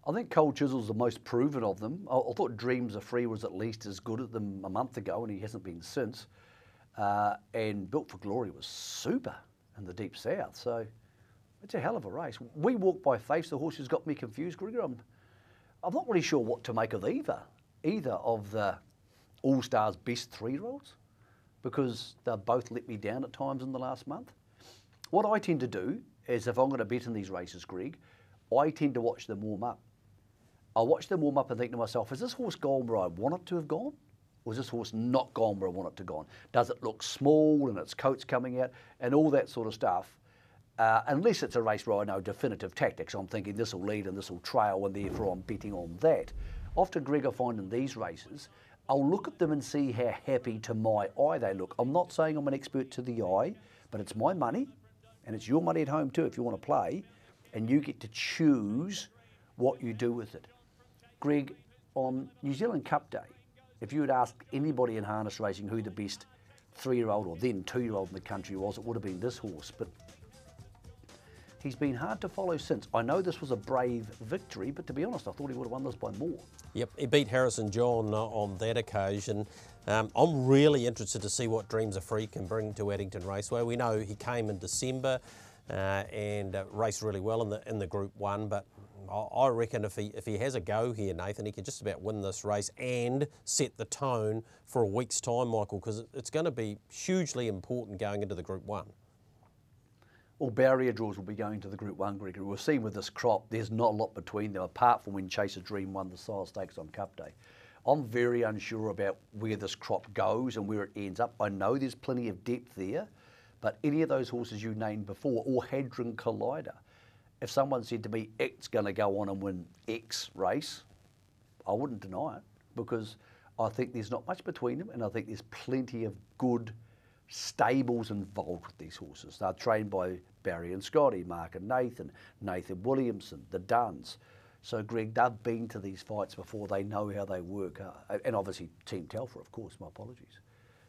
I think Cold Chisel's the most proven of them. I thought Dreams Are Free was at least as good at them a month ago, and he hasn't been since. And Built for Glory was super in the Deep South, so it's a hell of a race. We Walk by Faith, the horse who's got me confused, Gregor. I'm not really sure what to make of either of the All-Stars best 3-year-olds, because they've both let me down at times in the last month. What I tend to do is, if I'm going to bet in these races, Greg, I tend to watch them warm up. I watch them warm up and think to myself, is this horse gone where I want it to have gone? Or is this horse not gone where I want it to have gone? Does it look small and its coat's coming out and all that sort of stuff? Unless it's a race where I know definitive tactics, I'm thinking this will lead and this will trail, and therefore I'm betting on that. Often, Greg, I find in these races, I'll look at them and see how happy to my eye they look. I'm not saying I'm an expert to the eye, but it's my money, and it's your money at home too if you want to play, and you get to choose what you do with it. Greg, on New Zealand Cup Day, if you had asked anybody in harness racing who the best 3-year-old or then 2-year-old in the country was, it would have been this horse, but he's been hard to follow since. I know this was a brave victory, but to be honest, I thought he would have won this by more. Yep, he beat Harrison John on that occasion. I'm really interested to see what Dreams Are Free can bring to Addington Raceway. We know he came in December and raced really well in the Group 1, but I reckon if he has a go here, Nathan, he can just about win this race and set the tone for a week's time, Michael, because it's going to be hugely important going into the Group 1. Well, barrier draws will be going to the Group 1, Gregory. We'll see with this crop, there's not a lot between them, apart from when Chase a Dream won the Sire Stakes on Cup Day. I'm very unsure about where this crop goes and where it ends up. I know there's plenty of depth there, but any of those horses you named before, or Hadron Collider, if someone said to me, X going to go on and win X race, I wouldn't deny it, because I think there's not much between them, and I think there's plenty of good stables involved with these horses. They're trained by Barry and Scotty, Mark and Nathan Williamson, the Duns. So, Greg, they've been to these fights before. They know how they work. And obviously, Team Telfer, of course, my apologies.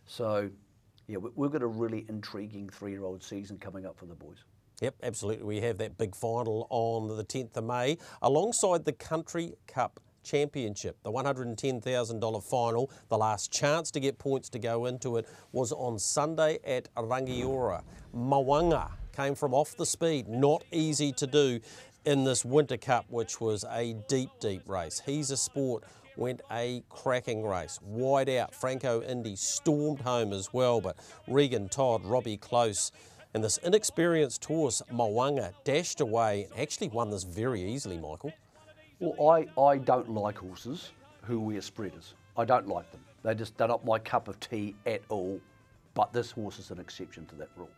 So, yeah, we've got a really intriguing 3-year-old season coming up for the boys. Yep, absolutely. We have that big final on the 10th of May alongside the Country Cup Championship, the $110,000 final. The last chance to get points to go into it was on Sunday at Rangiora. Mo'unga came from off the speed, not easy to do in this Winter Cup, which was a deep, deep race. He's a Sport went a cracking race. Wide out, Franco Indy stormed home as well, but Regan Todd, Robbie Close, and this inexperienced horse, Mo'unga, dashed away and actually won this very easily, Michael. Well, I don't like horses who wear spreaders. I don't like them. They're not my cup of tea at all, but this horse is an exception to that rule.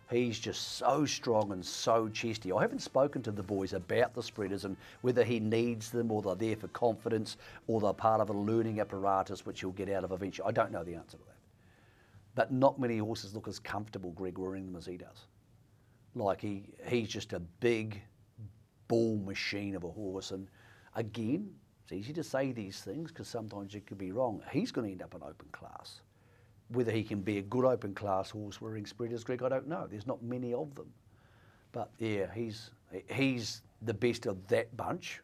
He's just so strong and so chesty. I haven't spoken to the boys about the spreaders and whether he needs them or they're there for confidence or they're part of a learning apparatus which he'll get out of eventually. I don't know the answer to that. But not many horses look as comfortable, Greg, wearing them as he does. Like he's just a big ball machine of a horse. And again, it's easy to say these things because sometimes you could be wrong. He's going to end up in open class. Whether he can be a good open class horse wearing spreaders, Greg, I don't know. There's not many of them. But yeah, he's the best of that bunch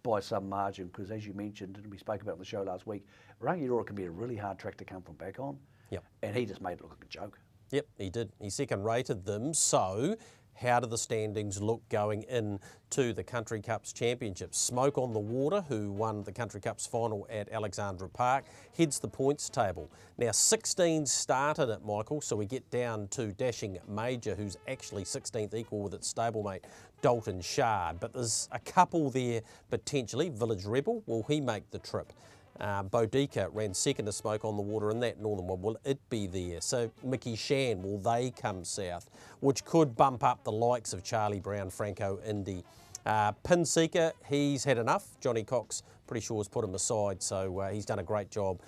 by some margin because as you mentioned, and we spoke about on the show last week, Rangiora can be a really hard track to come from back on. Yep. And he just made it look like a joke. Yep, he did. He second rated them. So how do the standings look going into the Country Cups Championship? Smoke on the Water, who won the Country Cups final at Alexandra Park, heads the points table. Now 16 started it, Michael, so we get down to Dashing Major, who's actually 16th equal with its stablemate Dalton Shard. But there's a couple there potentially. Village Rebel, will he make the trip? Boudica ran second to Smoke on the Water in that northern one. Will it be there? So Mickey Shan, will they come south? Which could bump up the likes of Charlie Brown, Franco Indy. Pinseeker, he's had enough. Johnny Cox, pretty sure, has put him aside, so he's done a great job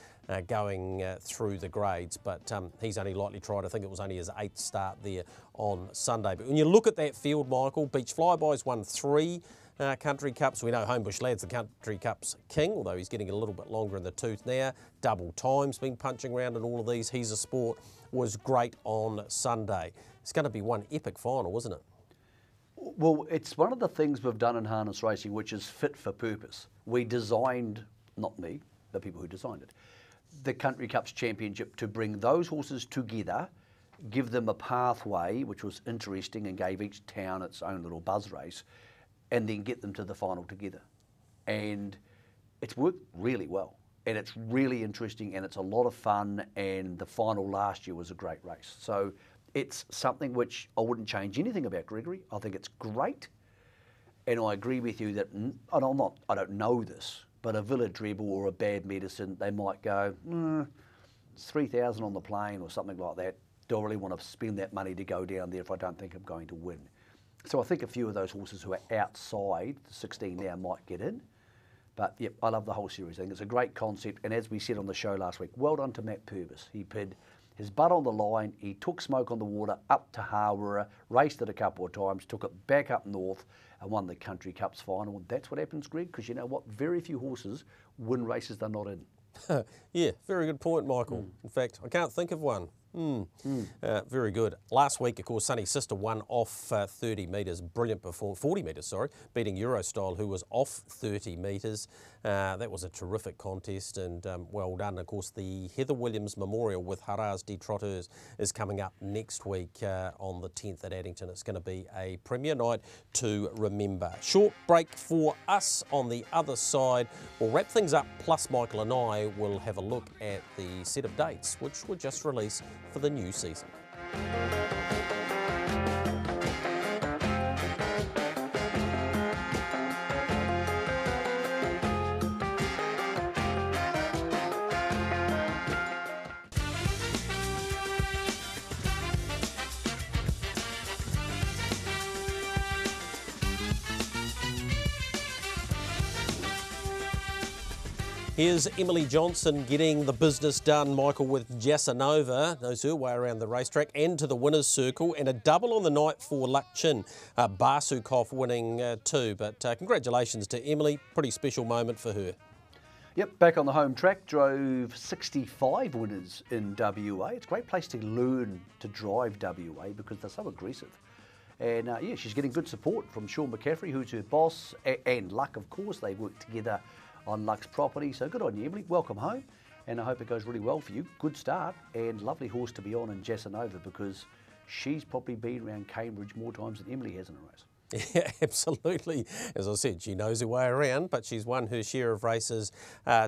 going through the grades. But he's only likely tried, I think it was only his 8th start there on Sunday. But when you look at that field, Michael, Beach Flyby's won 3 Country Cups. We know Homebush Lad's the Country Cups king, although he's getting a little bit longer in the tooth now. Double Time's been punching around in all of these. He's a Sport was great on Sunday. It's going to be one epic final, isn't it? Well, it's one of the things we've done in harness racing which is fit for purpose. We designed, not me, the people who designed it, the Country Cups Championship to bring those horses together, give them a pathway which was interesting and gave each town its own little buzz race, and then get them to the final together. And it's worked really well. And it's really interesting and it's a lot of fun, and the final last year was a great race. So it's something which I wouldn't change anything about, Gregory. I think it's great. And I agree with you that, I don't know this, but a Village Rebel or a Bad Medicine, they might go, it's 3,000 on the plane or something like that. Do I really want to spend that money to go down there if I don't think I'm going to win? So I think a few of those horses who are outside the 16 now might get in. But yep, I love the whole series. I think it's a great concept. And as we said on the show last week, well done to Matt Purvis. He put his butt on the line. He took Smoke on the Water up to Hawera, raced it a couple of times, took it back up north and won the Country Cups final. And that's what happens, Greg, because you know what? Very few horses win races they're not in. Yeah, very good point, Michael. In fact, I can't think of one. Very good. Last week, of course, Sunny Sister won off 30 metres. Brilliant performance, 40 metres, sorry, beating Eurostyle, who was off 30 metres. That was a terrific contest and well done. Of course, the Heather Williams Memorial with Haraz de Trotteurs is coming up next week on the 10th at Addington. It's going to be a premier night to remember. Short break for us. On the other side, we'll wrap things up, plus Michael and I will have a look at the set of dates which were just released for the new season. Here's Emily Johnson getting the business done, Michael, with Jasanova. Knows her way around the racetrack and to the winner's circle. And a double on the night for Luck Chin. Barsukov winning too. But congratulations to Emily. Pretty special moment for her. Yep, back on the home track, drove 65 winners in WA. It's a great place to learn to drive WA because they're so aggressive. And yeah, she's getting good support from Sean McCaffrey, who's her boss, and Luck, of course. They work together on Luck's property. So good on you, Emily. Welcome home. And I hope it goes really well for you. Good start and lovely horse to be on in Jasanova because she's probably been around Cambridge more times than Emily has in a race. Yeah, absolutely. As I said, she knows her way around, but she's won her share of races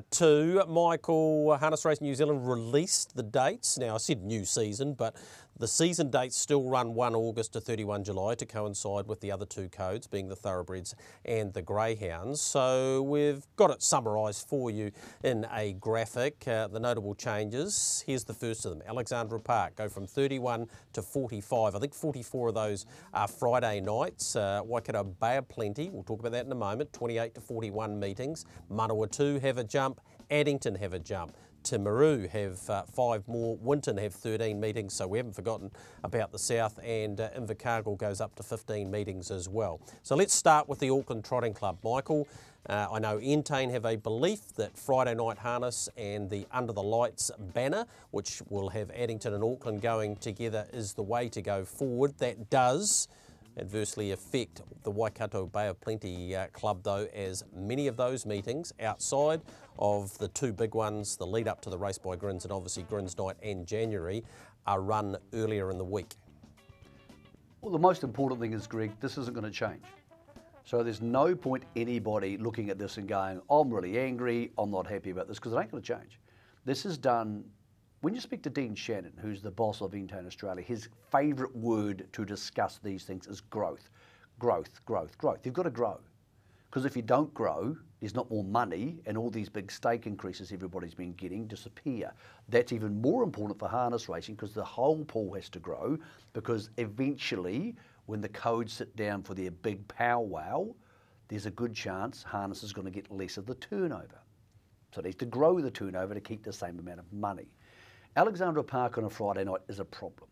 too. Michael, Harness Racing New Zealand released the dates. Now, I said new season, but the season dates still run 1 August to 31 July to coincide with the other two codes, being the Thoroughbreds and the Greyhounds. So we've got it summarised for you in a graphic. The notable changes, here's the first of them. Alexandra Park go from 31 to 45. I think 44 of those are Friday nights. Waikato Bay of Plenty, we'll talk about that in a moment, 28 to 41 meetings. Manawatu have a jump, Addington have a jump. Timaru have 5 more, Winton have 13 meetings, so we haven't forgotten about the south, and Invercargill goes up to 15 meetings as well. So let's start with the Auckland Trotting Club. Michael, I know Entain have a belief that Friday Night Harness and the Under the Lights banner, which will have Addington and Auckland going together, is the way to go forward. That does adversely affect the Waikato Bay of Plenty Club though, as many of those meetings outside of the two big ones, the lead up to the Race by Grins and obviously Grins Night and January, are run earlier in the week. Well, the most important thing is, Greg, this isn't going to change. So there's no point anybody looking at this and going, I'm really angry, I'm not happy about this, because it ain't going to change. This is done. When you speak to Dean Shannon, who's the boss of Entain Australia, his favourite word to discuss these things is growth. Growth, growth, growth. You've got to grow. Because if you don't grow, there's not more money, and all these big stake increases everybody's been getting disappear. That's even more important for harness racing because the whole pool has to grow, because eventually, when the codes sit down for their big powwow, there's a good chance harness is going to get less of the turnover. So it needs to grow the turnover to keep the same amount of money. Alexandra Park on a Friday night is a problem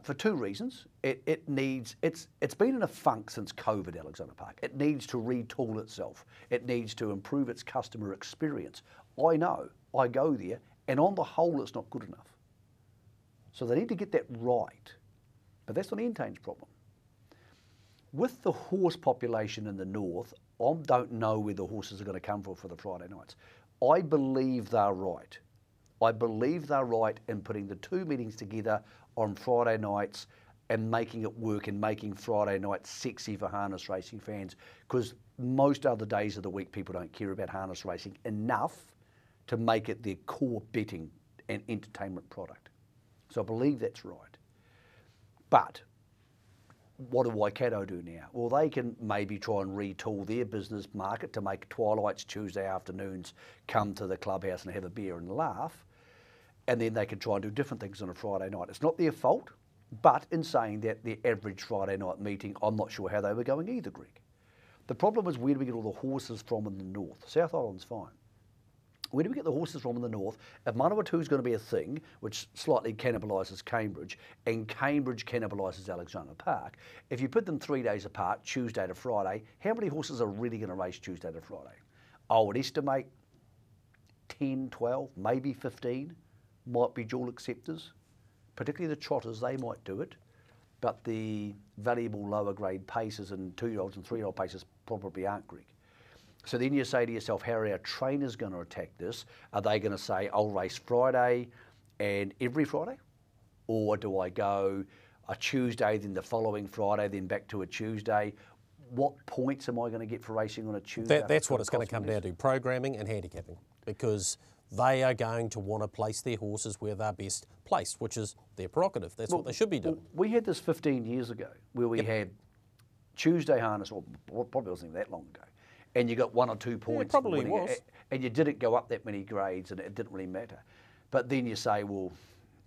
for two reasons. It's been in a funk since COVID, Alexandra Park. It needs to retool itself. It needs to improve its customer experience. I know, I go there, and on the whole, it's not good enough. So they need to get that right. But that's not Entain's problem. With the horse population in the north, I don't know where the horses are going to come from for the Friday nights. I believe they're right. I believe they're right in putting the two meetings together on Friday nights and making it work and making Friday night sexy for harness racing fans, because most other days of the week people don't care about harness racing enough to make it their core betting and entertainment product. So I believe that's right. But what do Waikato do now? Well, they can maybe try and retool their business market to make twilights Tuesday afternoons come to the clubhouse and have a beer and laugh, and then they can try and do different things on a Friday night. It's not their fault, but in saying that, their average Friday night meeting, I'm not sure how they were going either, Greg. The problem is, where do we get all the horses from in the north? South Island's fine. Where do we get the horses from in the north? If Manawatu is going to be a thing, which slightly cannibalises Cambridge, and Cambridge cannibalises Alexandra Park, if you put them 3 days apart, Tuesday to Friday, how many horses are really going to race Tuesday to Friday? I would estimate 10, 12, maybe 15 might be dual acceptors. Particularly the trotters, they might do it. But the valuable lower grade paces and 2-year-olds and 3-year-old paces probably aren't, Greg. So then you say to yourself, how are our trainers going to attack this? Are they going to say, I'll race Friday and every Friday? Or do I go a Tuesday, then the following Friday, then back to a Tuesday? What points am I going to get for racing on a Tuesday? That's what it's going to come down to, programming and handicapping, because they are going to want to place their horses where they're best placed, which is their prerogative. That's what they should be doing. We had this 15 years ago where we had Tuesday harness, or probably wasn't even that long ago, and you got 1 or 2 points. Yeah, probably was. And you didn't go up that many grades, and it didn't really matter. But then you say, well,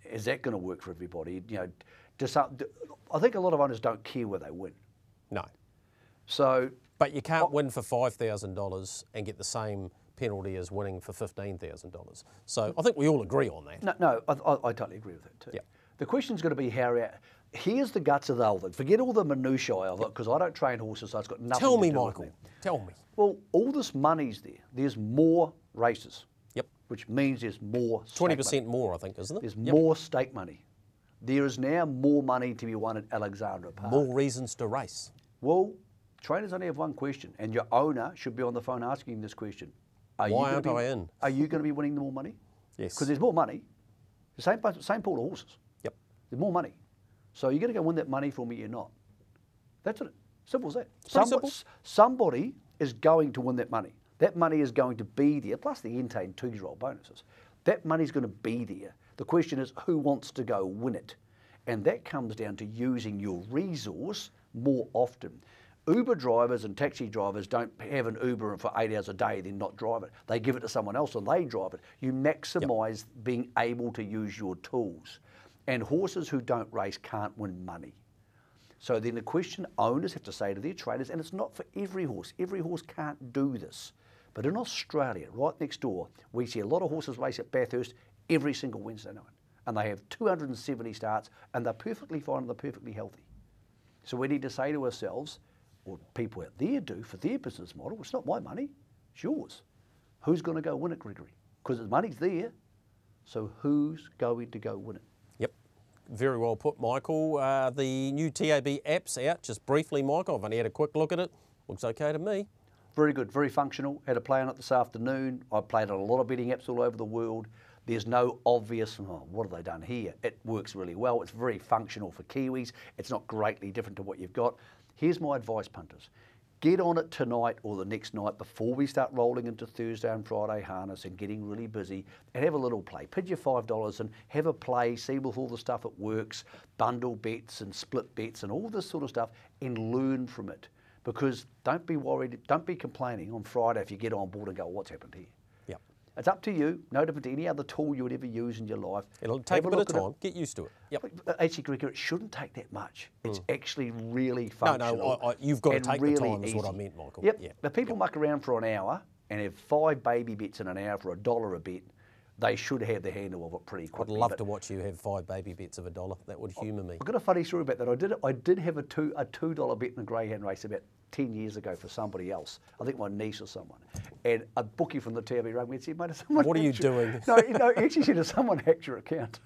is that going to work for everybody? You know, I think a lot of owners don't care where they win. No. So, but you can't win for $5,000 and get the same penalty is winning for $15,000. So I think we all agree on that. No, I totally agree with that too. Yep. The question's going to be how. Here's the guts of the whole thing. Forget all the minutiae of it, because I don't train horses, so it's got nothing Tell to me, do Michael. with me. Tell me. Well, all this money's there. There's more races. Yep. Which means there's more. 20% more, I think, isn't it? There's more stake money. There is now more money to be won at Alexandra Park. More reasons to race. Well, trainers only have one question, and your owner should be on the phone asking this question. Why aren't I in? Are you going to be winning the more money? Yes. Because there's more money. The same pool of horses. Yep. There's more money. So you're going to go win that money for me, you're not. That's it. Simple as that. Simple. Somebody is going to win that money. That money is going to be there, plus the Entei and 2-year-old bonuses. That money's going to be there. The question is, who wants to go win it? And that comes down to using your resource more often. Uber drivers and taxi drivers don't have an Uber for 8 hours a day, then not drive it. They give it to someone else and they drive it. You maximise being able to use your tools. And horses who don't race can't win money. So then the question owners have to say to their trainers, and it's not for every horse can't do this. But in Australia, right next door, we see a lot of horses race at Bathurst every single Wednesday night. And they have 270 starts, and they're perfectly fine and they're perfectly healthy. So we need to say to ourselves, or people out there do for their business model, it's not my money, it's yours. Who's going to go win it, Gregory? Because the money's there, so who's going to go win it? Yep, very well put, Michael. The new TAB app's out, just briefly, Michael. I've only had a quick look at it. Looks okay to me. Very good, very functional. Had a play on it this afternoon. I've played on a lot of betting apps all over the world. There's no obvious, what have they done here? It works really well. It's very functional for Kiwis. It's not greatly different to what you've got. Here's my advice, punters. Get on it tonight or the next night before we start rolling into Thursday and Friday harness and getting really busy, and have a little play. Put your $5 and have a play, see with all the stuff it works, bundle bets and split bets and all this sort of stuff, and learn from it. Because don't be worried, don't be complaining on Friday if you get on board and go, what's happened here? Yep. It's up to you, no different to any other tool you would ever use in your life. It'll take a bit of time, get used to it. Yep. Actually, Gregor, it shouldn't take that much. It's actually really functional. No, you've got to take really the time is easy. what I meant, Michael. Yep. But people muck around for an hour and have 5 baby bets in an hour for $1 a bet. They should have the handle of it pretty quickly. I'd love to watch you have 5 baby bets of $1. That would humour me. I've got a funny story about that. I did have a $2 bet in a greyhound race about 10 years ago for somebody else. I think my niece or someone. And a bookie from the TAB rang me and said, mate, someone what are you doing? No, he actually said, someone hacked your account.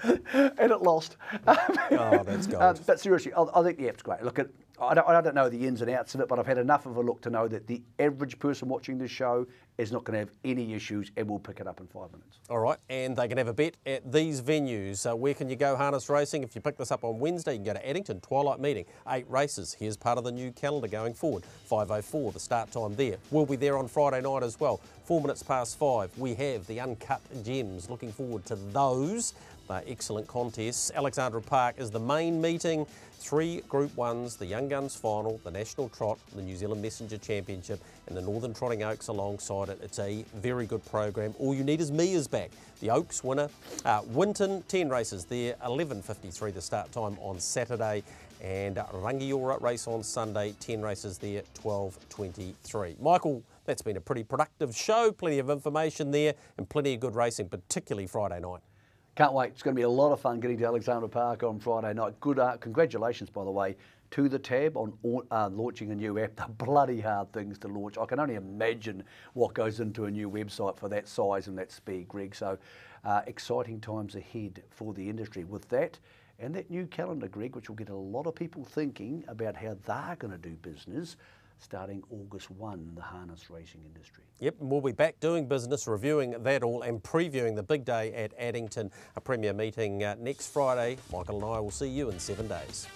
And it lost. Oh, that's gold. But seriously, I think the app's great. Look, I don't know the ins and outs of it, but I've had enough of a look to know that the average person watching this show is not going to have any issues and will pick it up in 5 minutes. All right, and they can have a bet at these venues. Where can you go harness racing? If you pick this up on Wednesday, you can go to Addington, Twilight Meeting, 8 races. Here's part of the new calendar going forward. 5:04, the start time there. We'll be there on Friday night as well. 4 minutes past 5, we have the Uncut Gems. Looking forward to those. Excellent contests. Alexandra Park is the main meeting. 3 Group 1s, the Young Guns Final, the National Trot, the New Zealand Messenger Championship and the Northern Trotting Oaks alongside it. It's a very good program. All you need is Mia's back. The Oaks winner. Winton, 10 races there, 11:53 the start time on Saturday. And Rangiora race on Sunday, 10 races there, 12:23. Michael, that's been a pretty productive show. Plenty of information there and plenty of good racing, particularly Friday night. Can't wait. It's going to be a lot of fun getting to Alexandra Park on Friday night. Good, congratulations, by the way, to the TAB on launching a new app. They're bloody hard things to launch. I can only imagine what goes into a new website for that size and that speed, Greg. So exciting times ahead for the industry with that. And that new calendar, Greg, which will get a lot of people thinking about how they're going to do business starting August 1 in the harness racing industry. Yep, and we'll be back doing business, reviewing that all and previewing the big day at Addington, a premier meeting next Friday. Michael and I will see you in 7 days.